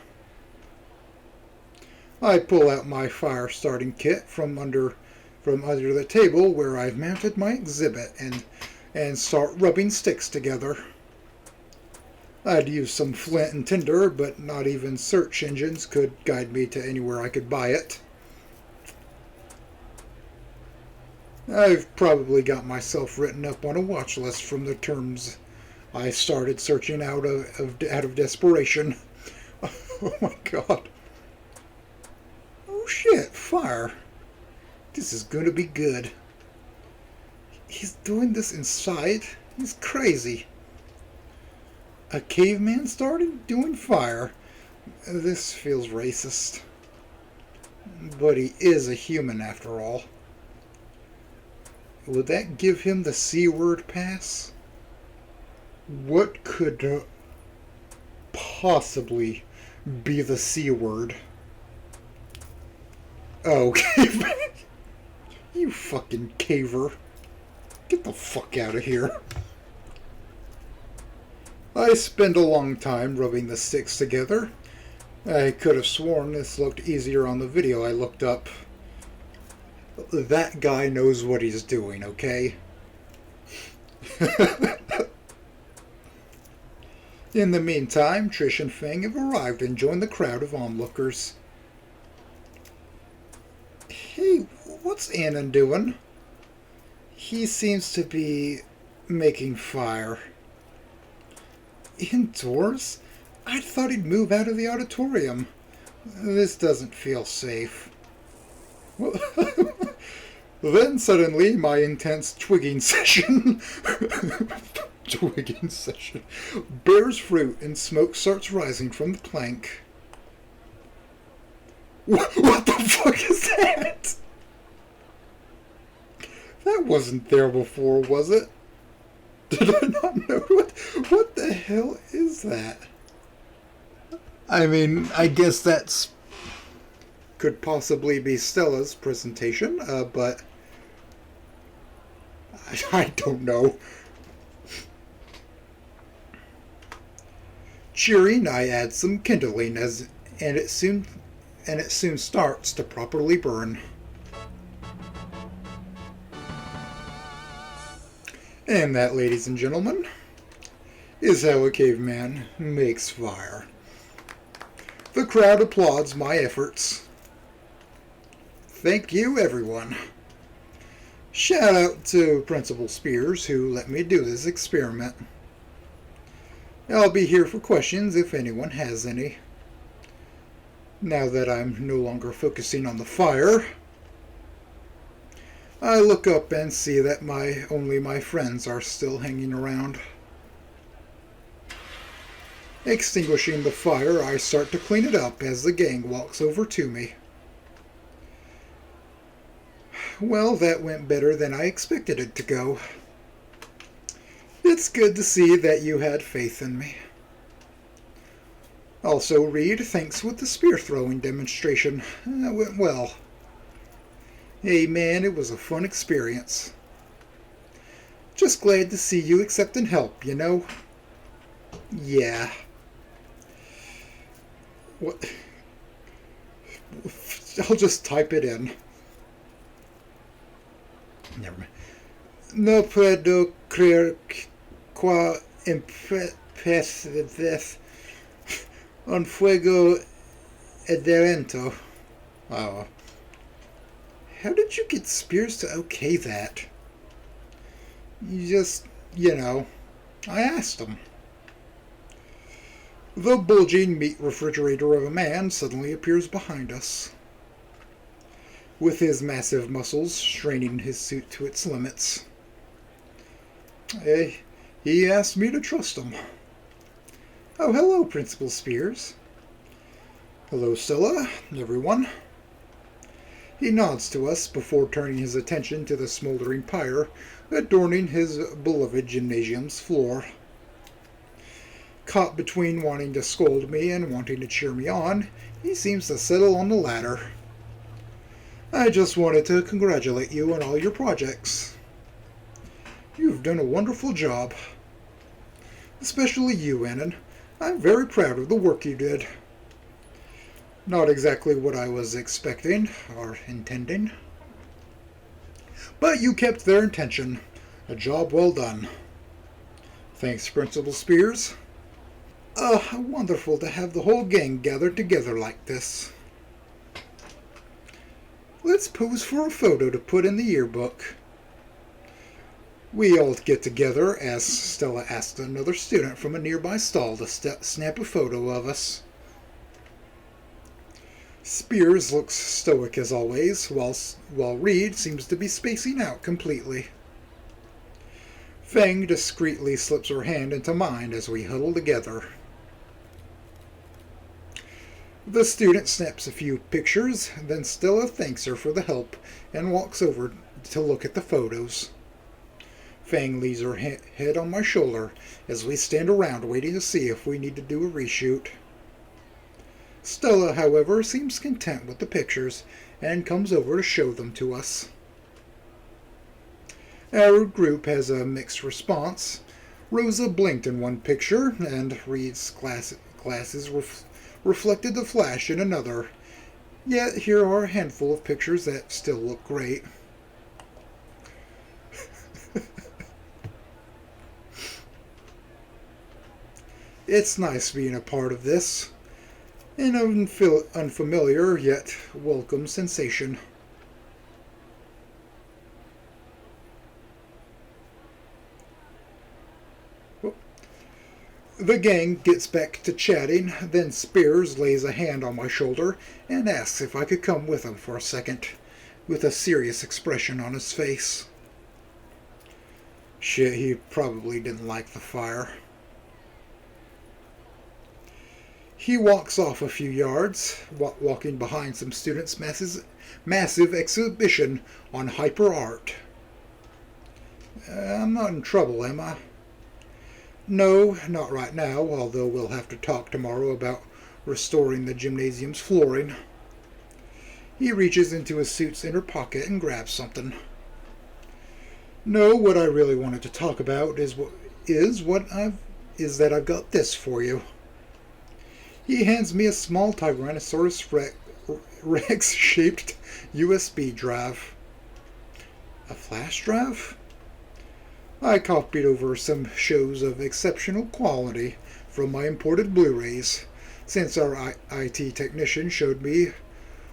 I pull out my fire starting kit from under the table where I've mounted my exhibit and start rubbing sticks together. I'd use some flint and tinder, but not even search engines could guide me to anywhere I could buy it. I've probably got myself written up on a watch list from the terms I started searching out of desperation. Oh my god. Oh shit, fire. This is gonna be good. He's doing this inside? He's crazy. A caveman started doing fire. This feels racist. But he is a human after all. Would that give him the C-word pass? What could possibly be the C-word? Oh, caveman. You fucking caver. Get the fuck out of here. I spent a long time rubbing the sticks together. I could have sworn this looked easier on the video I looked up. That guy knows what he's doing, okay? In the meantime, Trish and Fang have arrived and joined the crowd of onlookers. Hey, what's Annan doing? He seems to be making fire. Indoors? I thought he'd move out of the auditorium. This doesn't feel safe. Then suddenly my intense twigging session bears fruit and smoke starts rising from the plank. What the fuck is that? That wasn't there before, was it? Did I not know? What the hell is that? I mean, I guess that's could possibly be Stella's presentation, but I don't know. Cheering, I add some kindling and it soon starts to properly burn. And that, ladies and gentlemen, is how a caveman makes fire. The crowd applauds my efforts. Thank you, everyone. Shout out to Principal Spears, who let me do this experiment. I'll be here for questions if anyone has any. Now that I'm no longer focusing on the fire, I look up and see that only my friends are still hanging around. Extinguishing the fire, I start to clean it up as the gang walks over to me. Well, that went better than I expected it to go. It's good to see that you had faith in me. Also, Reed, thanks with the spear throwing demonstration. That went well. Hey man, it was a fun experience. Just glad to see you accepting help, you know? Yeah. What? I'll just type it in. Never mind. No puedo creer qua empecé un fuego adherento. Oh. How did you get Spears to okay that? You just, you know, I asked him. The bulging meat refrigerator of a man suddenly appears behind us, with his massive muscles straining his suit to its limits. He asked me to trust him. Oh, hello, Principal Spears. Hello, Stella, everyone. He nods to us before turning his attention to the smoldering pyre adorning his beloved gymnasium's floor. Caught between wanting to scold me and wanting to cheer me on, he seems to settle on the latter. I just wanted to congratulate you on all your projects. You've done a wonderful job. Especially you, Annan. I'm very proud of the work you did. Not exactly what I was expecting or intending. But you kept their intention. A job well done. Thanks, Principal Spears. Wonderful to have the whole gang gathered together like this. Let's pose for a photo to put in the yearbook. We all get together as Stella asked another student from a nearby stall to snap a photo of us. Spears looks stoic as always, while Reed seems to be spacing out completely. Fang discreetly slips her hand into mine as we huddle together. The student snaps a few pictures, then Stella thanks her for the help and walks over to look at the photos. Fang leaves her head on my shoulder as we stand around waiting to see if we need to do a reshoot. Stella, however, seems content with the pictures and comes over to show them to us. Our group has a mixed response. Rosa blinked in one picture, and Reed's glasses reflected the flash in another. Yet here are a handful of pictures that still look great. It's nice being a part of this. An unfamiliar yet welcome sensation. The gang gets back to chatting, then Spears lays a hand on my shoulder and asks if I could come with him for a second, with a serious expression on his face. Shit, he probably didn't like the fire. He walks off a few yards, walking behind some students' massive exhibition on hyper art. I'm not in trouble, am I? No, not right now, although we'll have to talk tomorrow about restoring the gymnasium's flooring. He reaches into his suit's inner pocket and grabs something. No, what I really wanted to talk about is that I've got this for you. He hands me a small Tyrannosaurus Rex-shaped USB drive. A flash drive? I copied over some shows of exceptional quality from my imported Blu-rays, since our IT technician showed me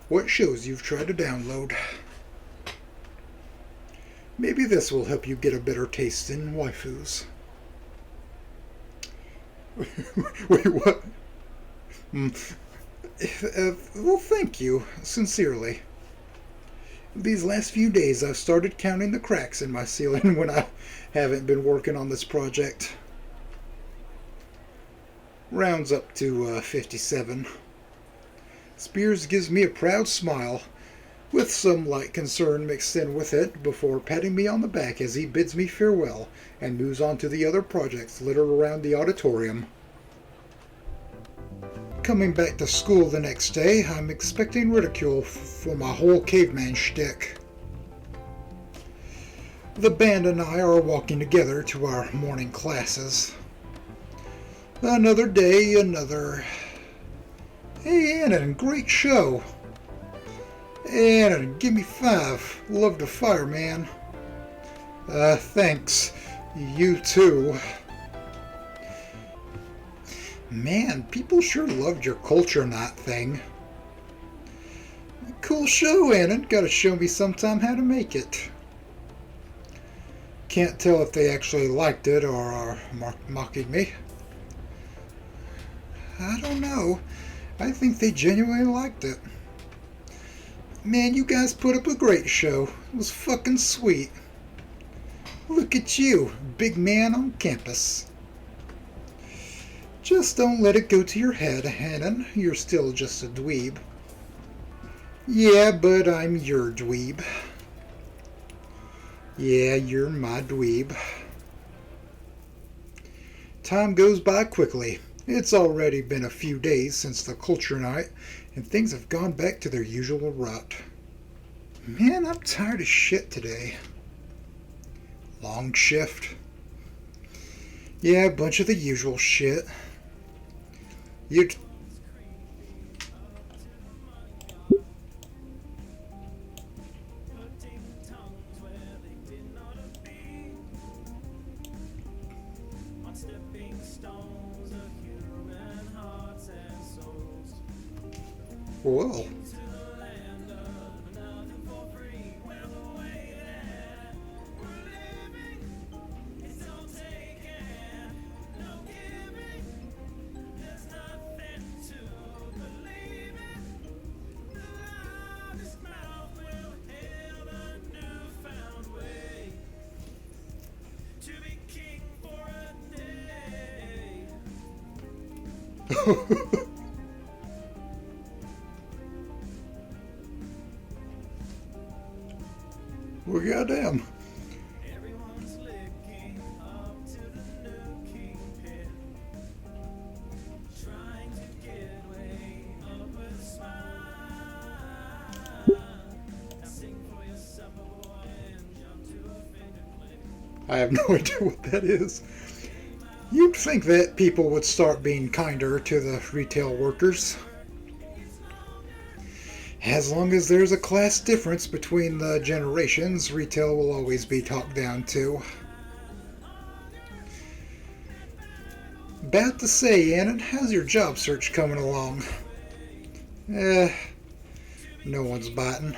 what shows you've tried to download. Maybe this will help you get a better taste in waifus. Wait, what? Well, thank you, sincerely. These last few days I've started counting the cracks in my ceiling when I haven't been working on this project. Rounds up to 57. Spears gives me a proud smile, with some light concern mixed in with it, before patting me on the back as he bids me farewell and moves on to the other projects littered around the auditorium. Coming back to school the next day, I'm expecting ridicule for my whole caveman shtick. The band and I are walking together to our morning classes. Another day, another... Hey, Annan, great show. Annan, give me 5. Love the fire, man. Thanks. You too. Man, people sure loved your culture in that thing. Cool show, Anna. Gotta show me sometime how to make it. Can't tell if they actually liked it or are mocking me. I don't know. I think they genuinely liked it. Man, you guys put up a great show. It was fucking sweet. Look at you, big man on campus. Just don't let it go to your head, Hannon. You're still just a dweeb. Yeah, but I'm your dweeb. Yeah, you're my dweeb. Time goes by quickly. It's already been a few days since the culture night, and things have gone back to their usual rut. Man, I'm tired of shit today. Long shift. Yeah, a bunch of the usual shit. You. Whoa. Well, goddamn. Everyone's licking up to the new kingpin, trying to get way up with a smile. Now sing for your supper, boy, and jump to a finger click. I have no idea what that is. You'd think that people would start being kinder to the retail workers. As long as there's a class difference between the generations, retail will always be talked down to. About to say, Anna, how's your job search coming along? No one's biting.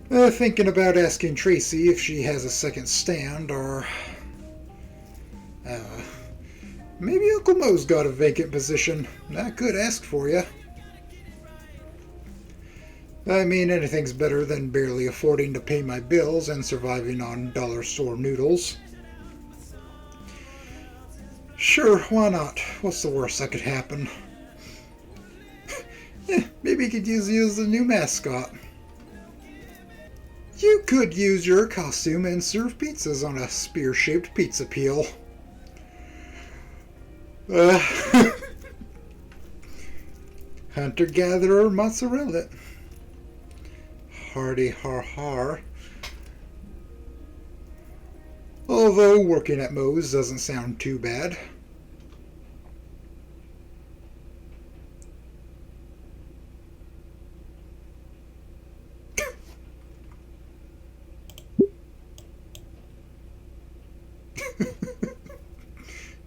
Thinking about asking Tracy if she has a second stand, or maybe Uncle Mo's got a vacant position. I could ask for you. I mean, anything's better than barely affording to pay my bills and surviving on dollar store noodles. Sure, why not? What's the worst that could happen? Maybe you could use you as the new mascot. You could use your costume and serve pizzas on a spear-shaped pizza peel. Hunter-gatherer mozzarella. Hardy har har. Although working at Moe's doesn't sound too bad.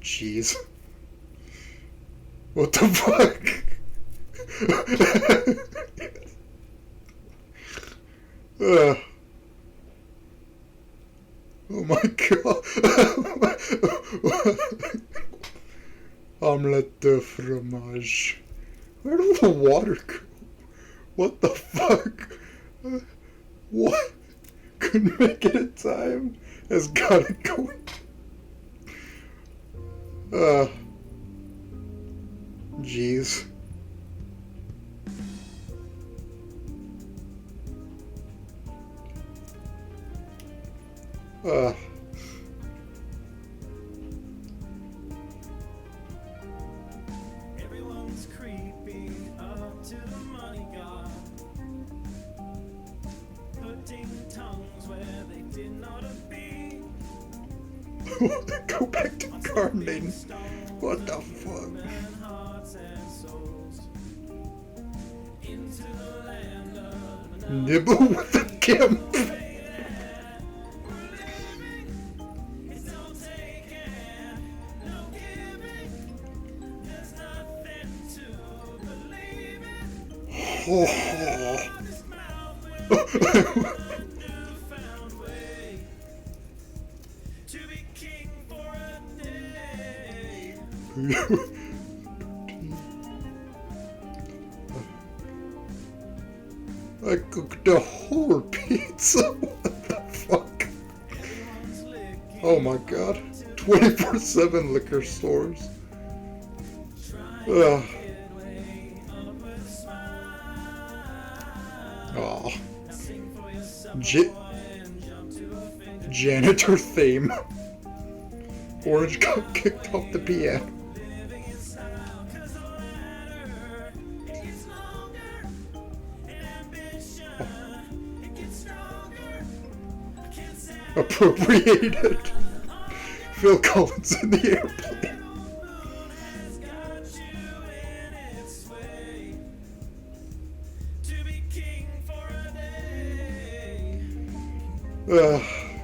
Jeez. What the fuck? Oh my god. Omelette de fromage. Where'd all the water go? What the fuck? What? Couldn't make it in time. Has got it going. Jeez. Everyone's creeping up to the money god, putting tongues where they did not be. Go back to gardening. What the fuck? Nibble with the gimp. Oh. I cooked a whole pizza. What the fuck? Oh my god. 24/7 liquor stores. Ugh. Oh. Janitor theme. Orange got kicked off the piano. Appropriated. Phil Collins in the airplane.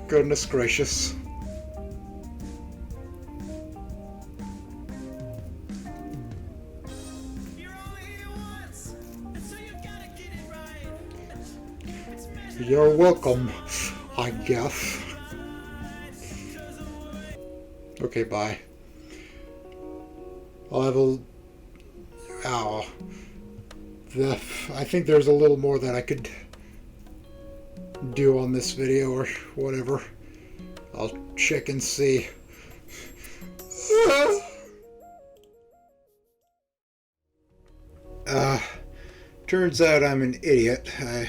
Goodness gracious. You're welcome, I guess. Okay, bye. I'll have a... Ow. I think there's a little more that I could do on this video or whatever. I'll check and see. Turns out I'm an idiot. I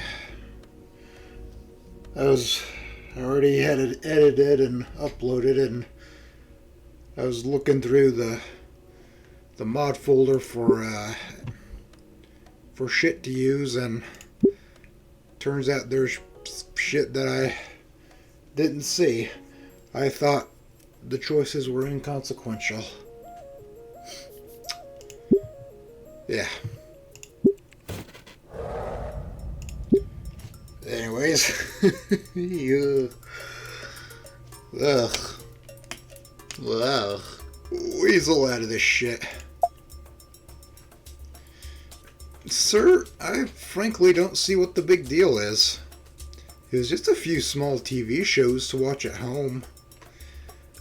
already had it edited and uploaded, and I was looking through the mod folder for shit to use, and turns out there's shit that I didn't see. I thought the choices were inconsequential. Yeah. Anyways. Ugh. Ugh. Weasel out of this shit. Sir, I frankly don't see what the big deal is. It was just a few small TV shows to watch at home.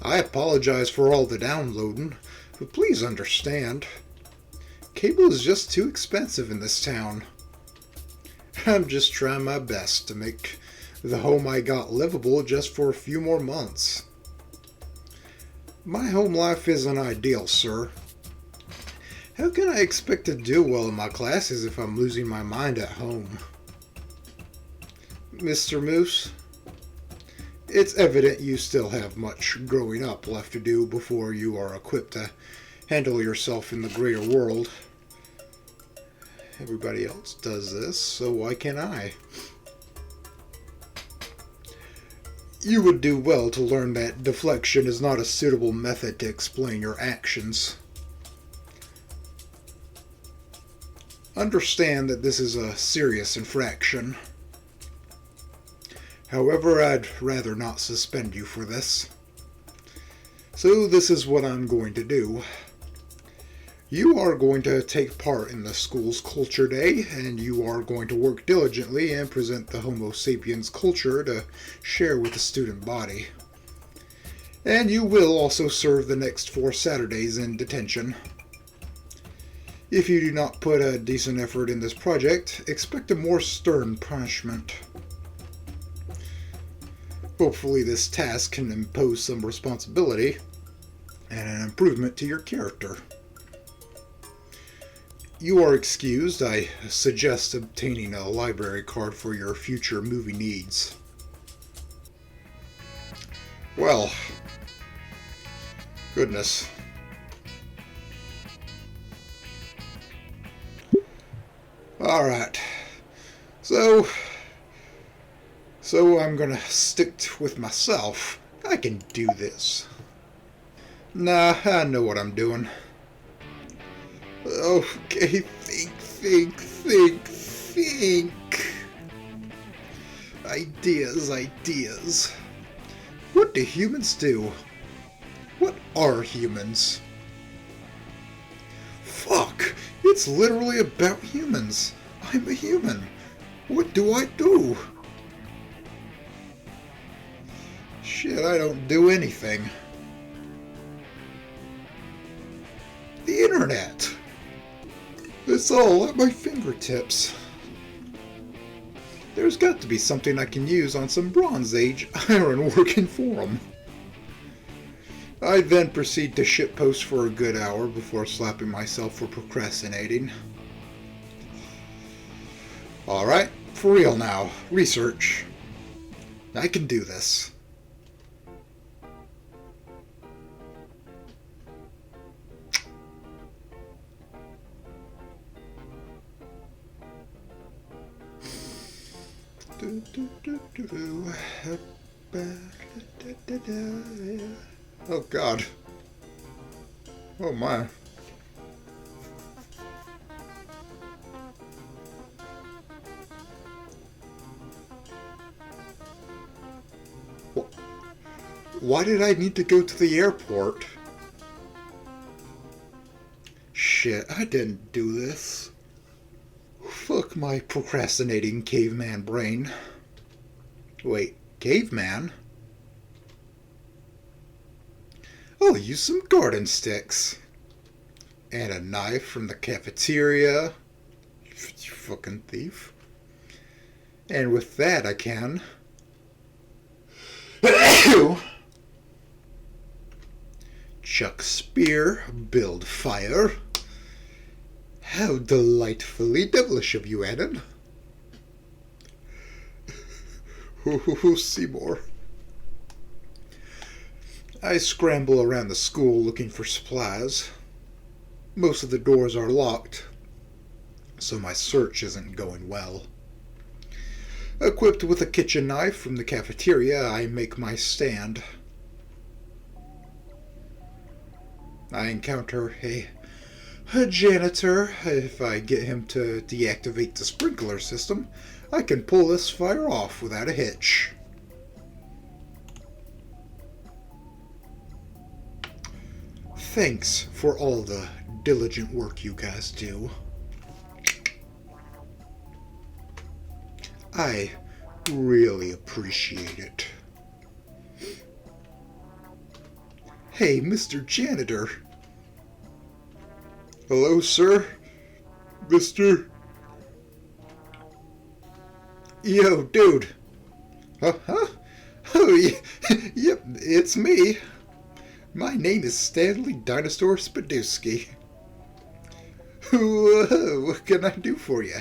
I apologize for all the downloading, but please understand. Cable is just too expensive in this town. I'm just trying my best to make the home I got livable just for a few more months. My home life isn't ideal, sir. How can I expect to do well in my classes if I'm losing my mind at home? Mr. Moose, it's evident you still have much growing up left to do before you are equipped to handle yourself in the greater world. Everybody else does this, so why can't I? You would do well to learn that deflection is not a suitable method to explain your actions. Understand that this is a serious infraction. However, I'd rather not suspend you for this. So this is what I'm going to do. You are going to take part in the school's culture day, and you are going to work diligently and present the Homo sapiens culture to share with the student body. And you will also serve the next 4 Saturdays in detention. If you do not put a decent effort in this project, expect a more stern punishment. Hopefully this task can impose some responsibility and an improvement to your character. You are excused. I suggest obtaining a library card for your future movie needs. Well, goodness. Alright, so I'm gonna stick with myself. I can do this. Nah, I know what I'm doing. Okay, think. Ideas. What do humans do? What are humans? Fuck, it's literally about humans. I'm a human. What do I do? Shit, I don't do anything. The internet! It's all at my fingertips. There's got to be something I can use on some Bronze Age iron working forum. I then proceed to shitpost for a good hour before slapping myself for procrastinating. Alright, for real now. Research. I can do this. Oh God. Oh my. Why did I need to go to the airport? Shit, I didn't do this. Fuck my procrastinating caveman brain. Wait, caveman? I'll use some garden sticks. And a knife from the cafeteria. You fucking thief. And with that I can... chuck spear, build fire. How delightfully devilish of you, Adam. Seymour. I scramble around the school looking for supplies. Most of the doors are locked, so my search isn't going well. Equipped with a kitchen knife from the cafeteria, I make my stand. I encounter a janitor. If I get him to deactivate the sprinkler system, I can pull this fire off without a hitch. Thanks for all the diligent work you guys do. I really appreciate it. Hey, Mr. Janitor. Hello, sir? Mr. Yo, dude. Huh? Oh, yeah. Yep, it's me. My name is Stanley Dinosaur Spadowski. What can I do for you?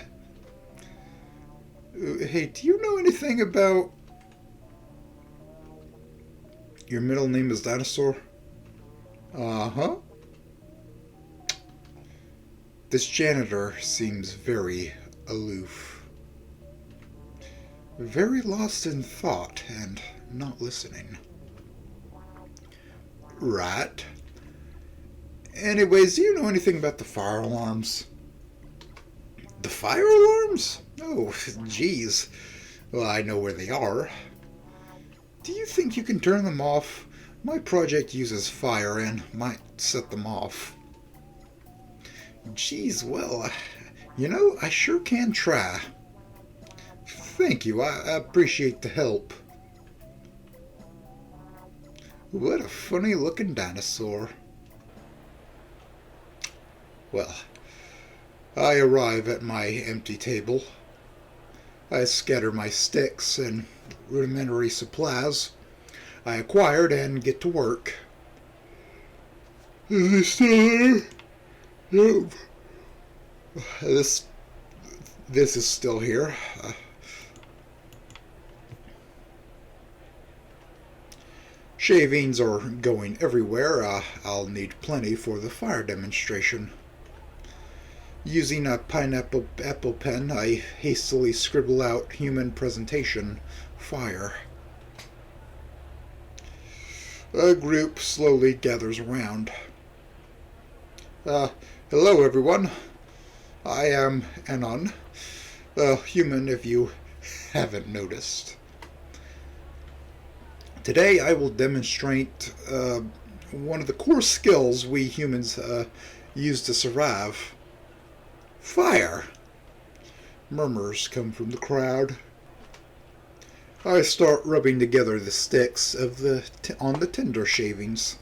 Hey, do you know anything about... Your middle name is Dinosaur? Uh-huh. This janitor seems very aloof. Very lost in thought and not listening. Right. Anyways, do you know anything about the fire alarms? The fire alarms? Oh, jeez. Well, I know where they are. Do you think you can turn them off? My project uses fire and might set them off. Geez, well, you know, I sure can try. Thank you, I appreciate the help. What a funny looking dinosaur. Well, I arrive at my empty table. I scatter my sticks and rudimentary supplies I acquired and get to work. Is he still there? Yep. This is still here. Shavings are going everywhere. I'll need plenty for the fire demonstration. Using a pineapple apple pen, I hastily scribble out human presentation, fire. A group slowly gathers around. Hello everyone. I am Anon, a human if you haven't noticed. Today I will demonstrate one of the core skills we humans use to survive. Fire. Murmurs come from the crowd. I start rubbing together the sticks on the tinder shavings.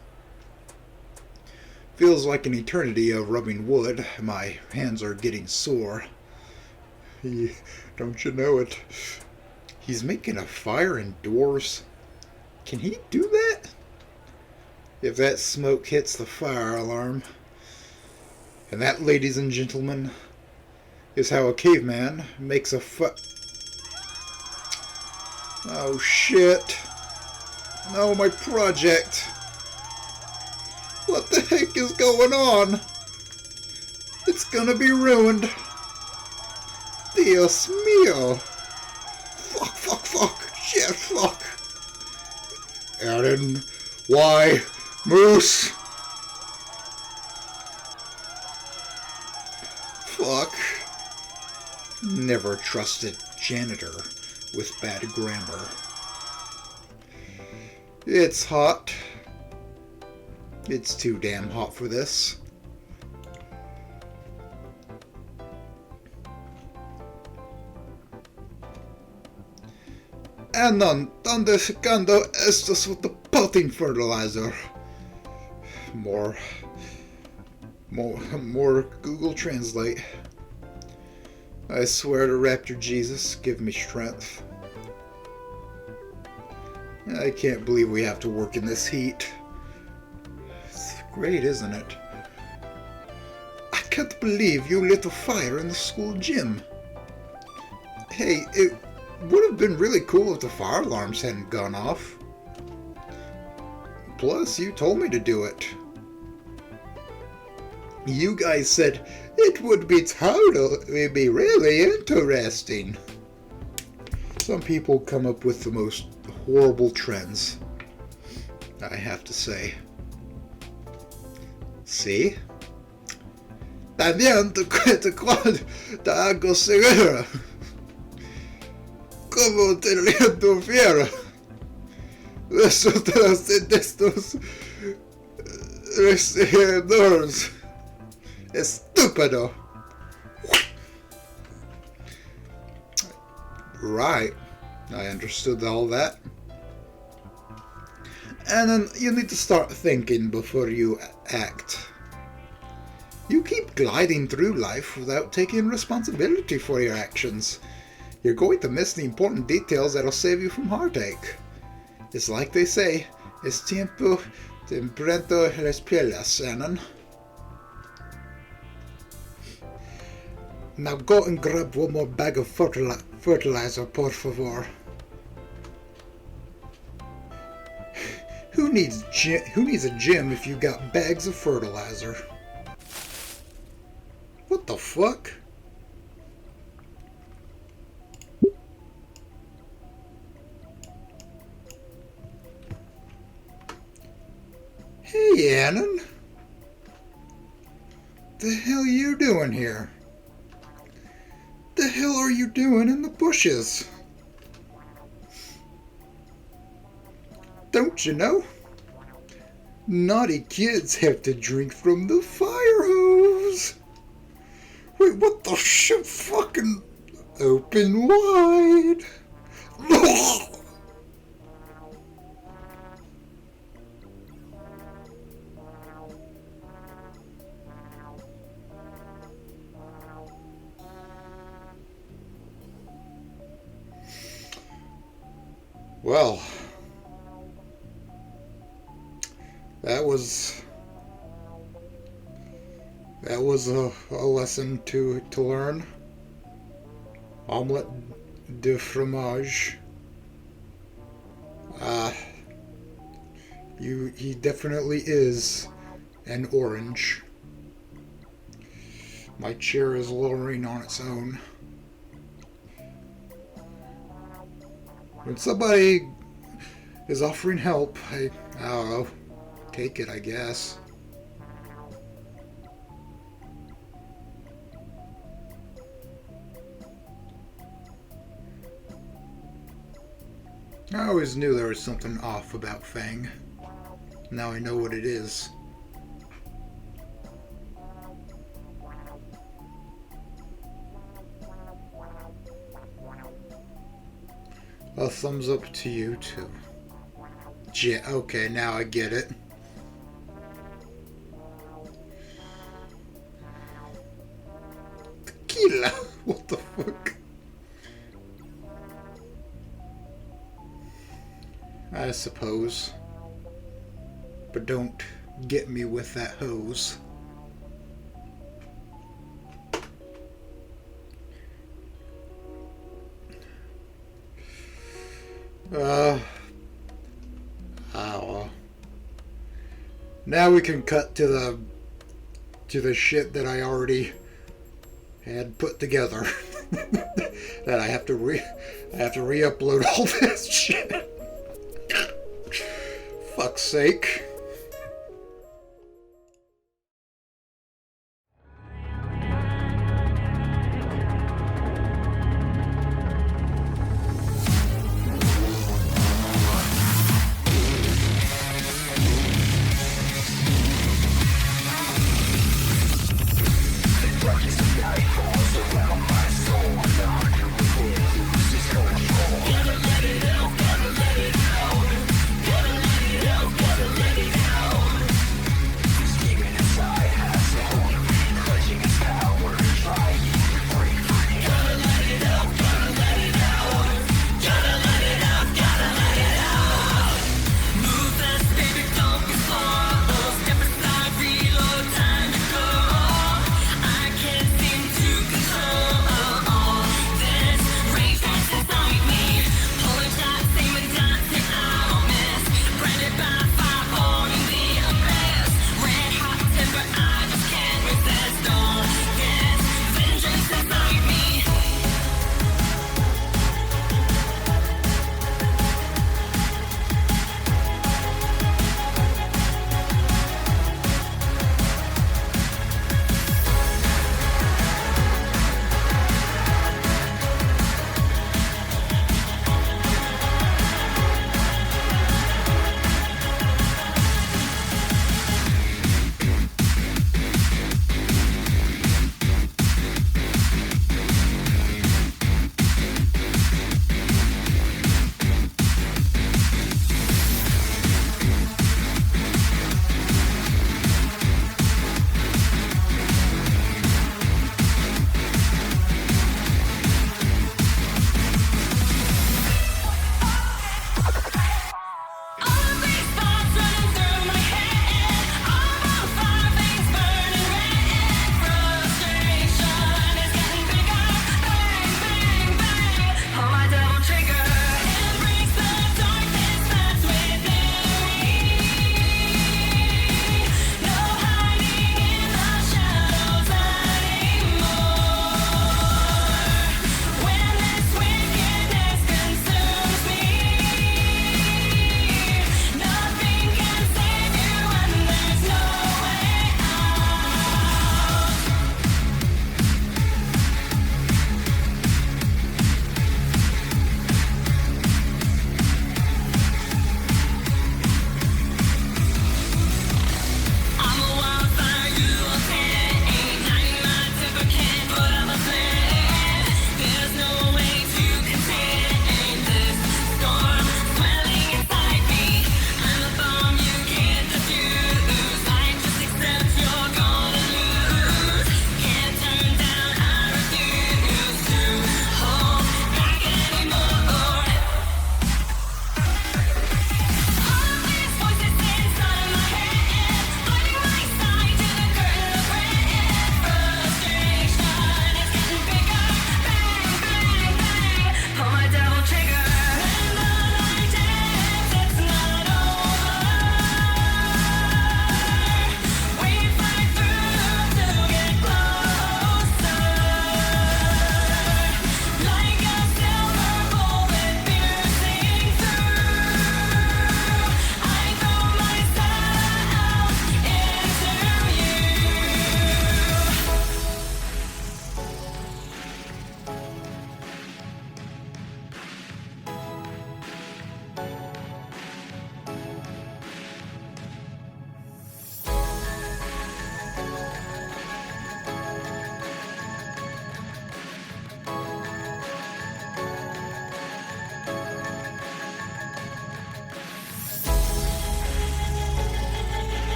Feels like an eternity of rubbing wood. My hands are getting sore. Don't you know it? He's making a fire indoors. Can he do that? If that smoke hits the fire alarm. And that, ladies and gentlemen, is how a caveman makes a Oh shit. No, my project. What the heck is going on? It's gonna be ruined. Dios mío. Fuck. Shit, fuck. Aaron, why? Moose. Fuck. Never trusted janitor with bad grammar. It's hot. It's too damn hot for this. Andan, ¿dónde sacando estos with the potting fertilizer? More Google Translate. I swear to Raptor Jesus, give me strength. I can't believe we have to work in this heat. It's great, isn't it? I can't believe you lit a fire in the school gym. Hey, it would have been really cool if the fire alarms hadn't gone off. Plus, you told me to do it. You guys said it would be really interesting. Some people come up with the most horrible trends, I have to say. See? También te hago segura. Como te riendo fiera. Eso de estos restauradores. Estúpido. Right. I understood all that. And then you need to start thinking before you act. You keep gliding through life without taking responsibility for your actions. You're going to miss the important details that'll save you from heartache. It's like they say, es tiempo de emprender las pieles, Annan. Now go and grab one more bag of fertilizer, por favor. Who needs a gym if you got bags of fertilizer? What the fuck? Hey, Annan. The hell you doing here? The hell are you doing in the bushes? Don't you know? Naughty kids have to drink from the fire hose. Wait, what the shit? Fucking open wide. Well, that was a lesson to learn. Omelette de fromage. He definitely is an orange. My chair is lowering on its own. When somebody is offering help, I don't know, take it, I guess. I always knew there was something off about Fang. Now I know what it is. A thumbs up to you too. Okay, now I get it. Tequila! What the fuck? I suppose. But don't get me with that hose. Now we can cut to the shit that I already had put together. That I have to re-upload all this shit. Fuck's sake. Gotta let it out, gotta let it out.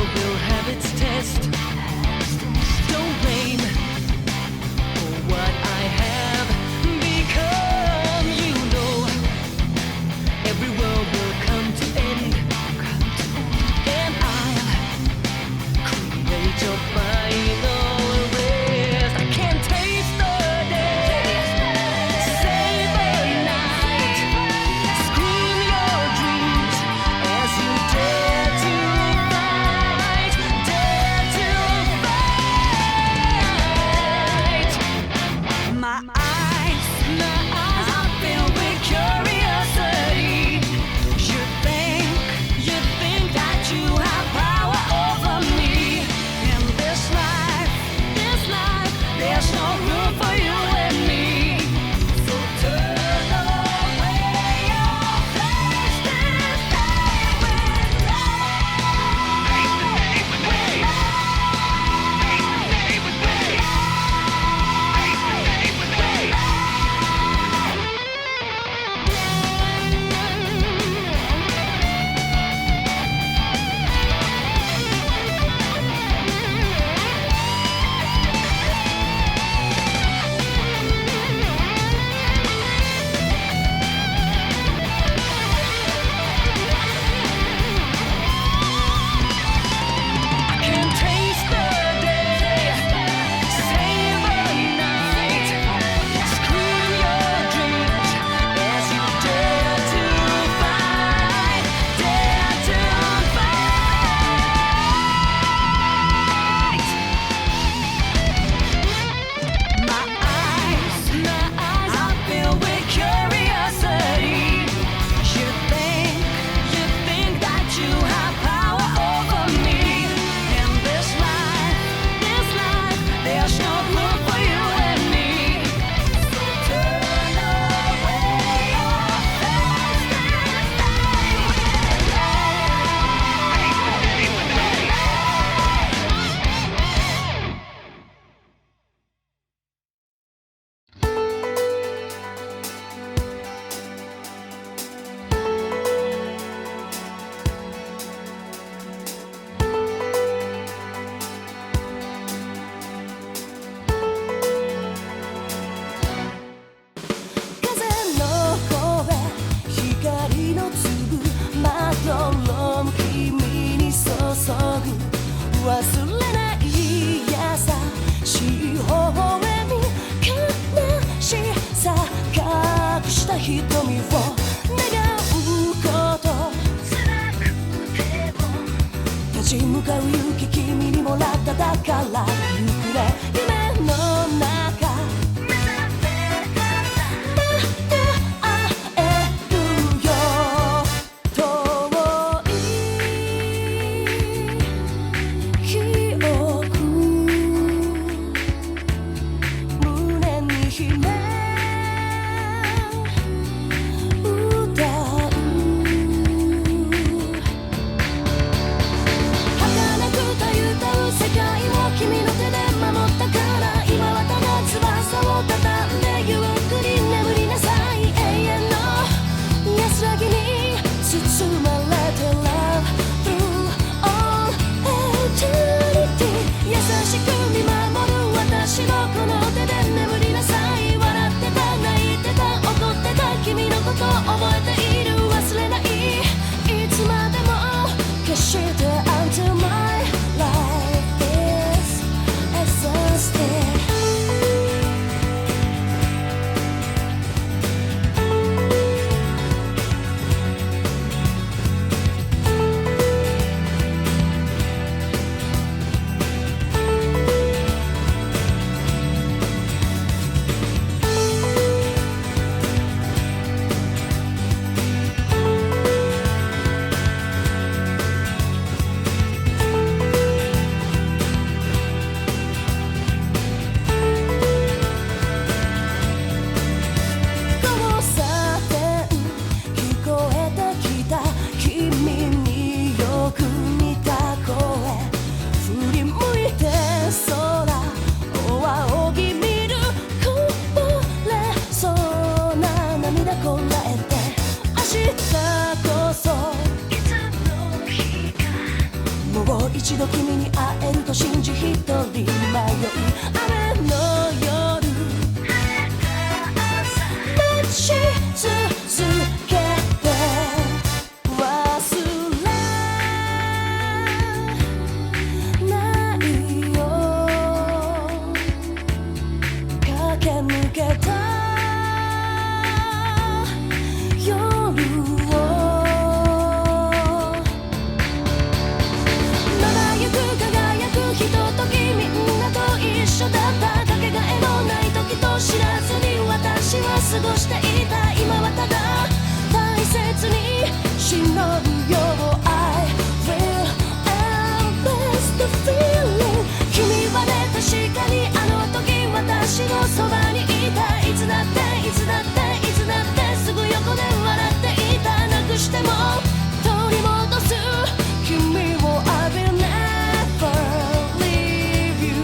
world will have its test. Don't blame for what I have become. You know, every world will come to end, and I'll create your final rest. I can taste the day, save the night, scream your dreams as you dare to fight, dare to fight. My eyes are filled with curiosity. You think that you have power over me. In this life, there's no room for you and me. So turn away your face and stay with me. I can taste the day, save the night, scream your dreams as you dare to fight, dare to fight. My eyes are filled with curiosity. You think that you have power over me. In this life, there's no room for you and me. So turn away your face and stay風の声、光の粒、まどろむ君に注ぐ、忘れない優しい微笑み、悲しさ隠した瞳を願うこと辛くても立ち向かう勇気、君にもらっただからゆっくり夢の中目覚めたらまた会えるよ。遠い記憶胸に秘め歌う儚くたゆたう世界を君の手で守ったか度君に会えると信じ一人迷い雨の夜待ち続けて忘れないよ駆け抜けた夜をまばゆく輝くひとときみんなと一緒だったかけがえのない時と知らずに私は過ごしていた今はただ大切に忍ぶよ I will embrace the feeling 君はね確かにあの時私のそばにいたいつだっていつだっていつだってすぐ横で笑っていたなくしても取り戻す君を I will never leave you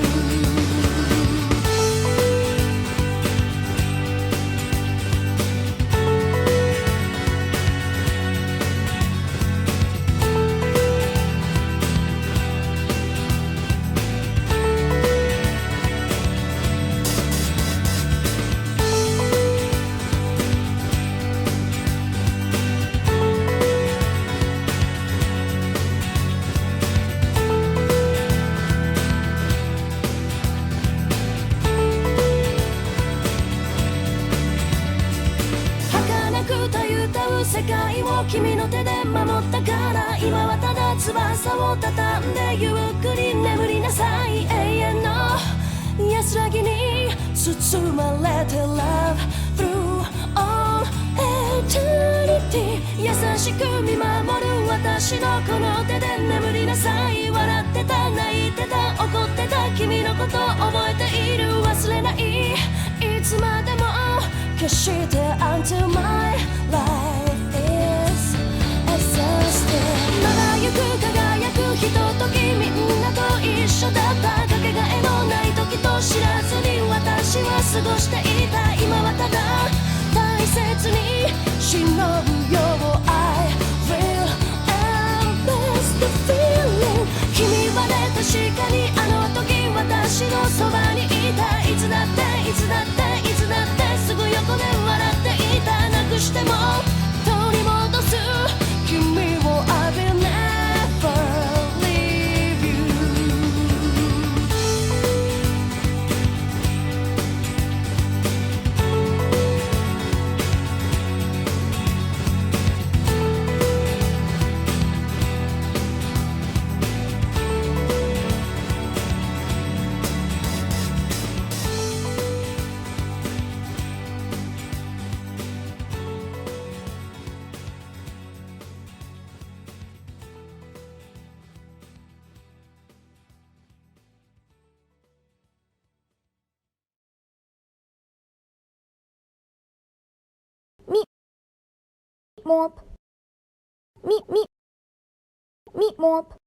儚くたゆたう世界を君の手で守ったから今はただ翼を畳んでゆっくり眠りなさい永遠の安らぎに包まれて Love through all eternity 優しく見守る私のこの手で眠りなさい笑ってた泣いてた怒ってた君のこと覚えている忘れないいつまでも決して Until my life is exhausted まばゆく輝くひとときみんなと一緒だったかけがえのない時と知らずに私は過ごしていた今はただ大切に忍ぶよ I will embrace the feeling 君はね確かにあの時私のそばにいたいつだっていつだっていつだってすぐ横で笑っていたなくしても取り戻す君を I will never leave you み、もーぷ。み、もーぷ。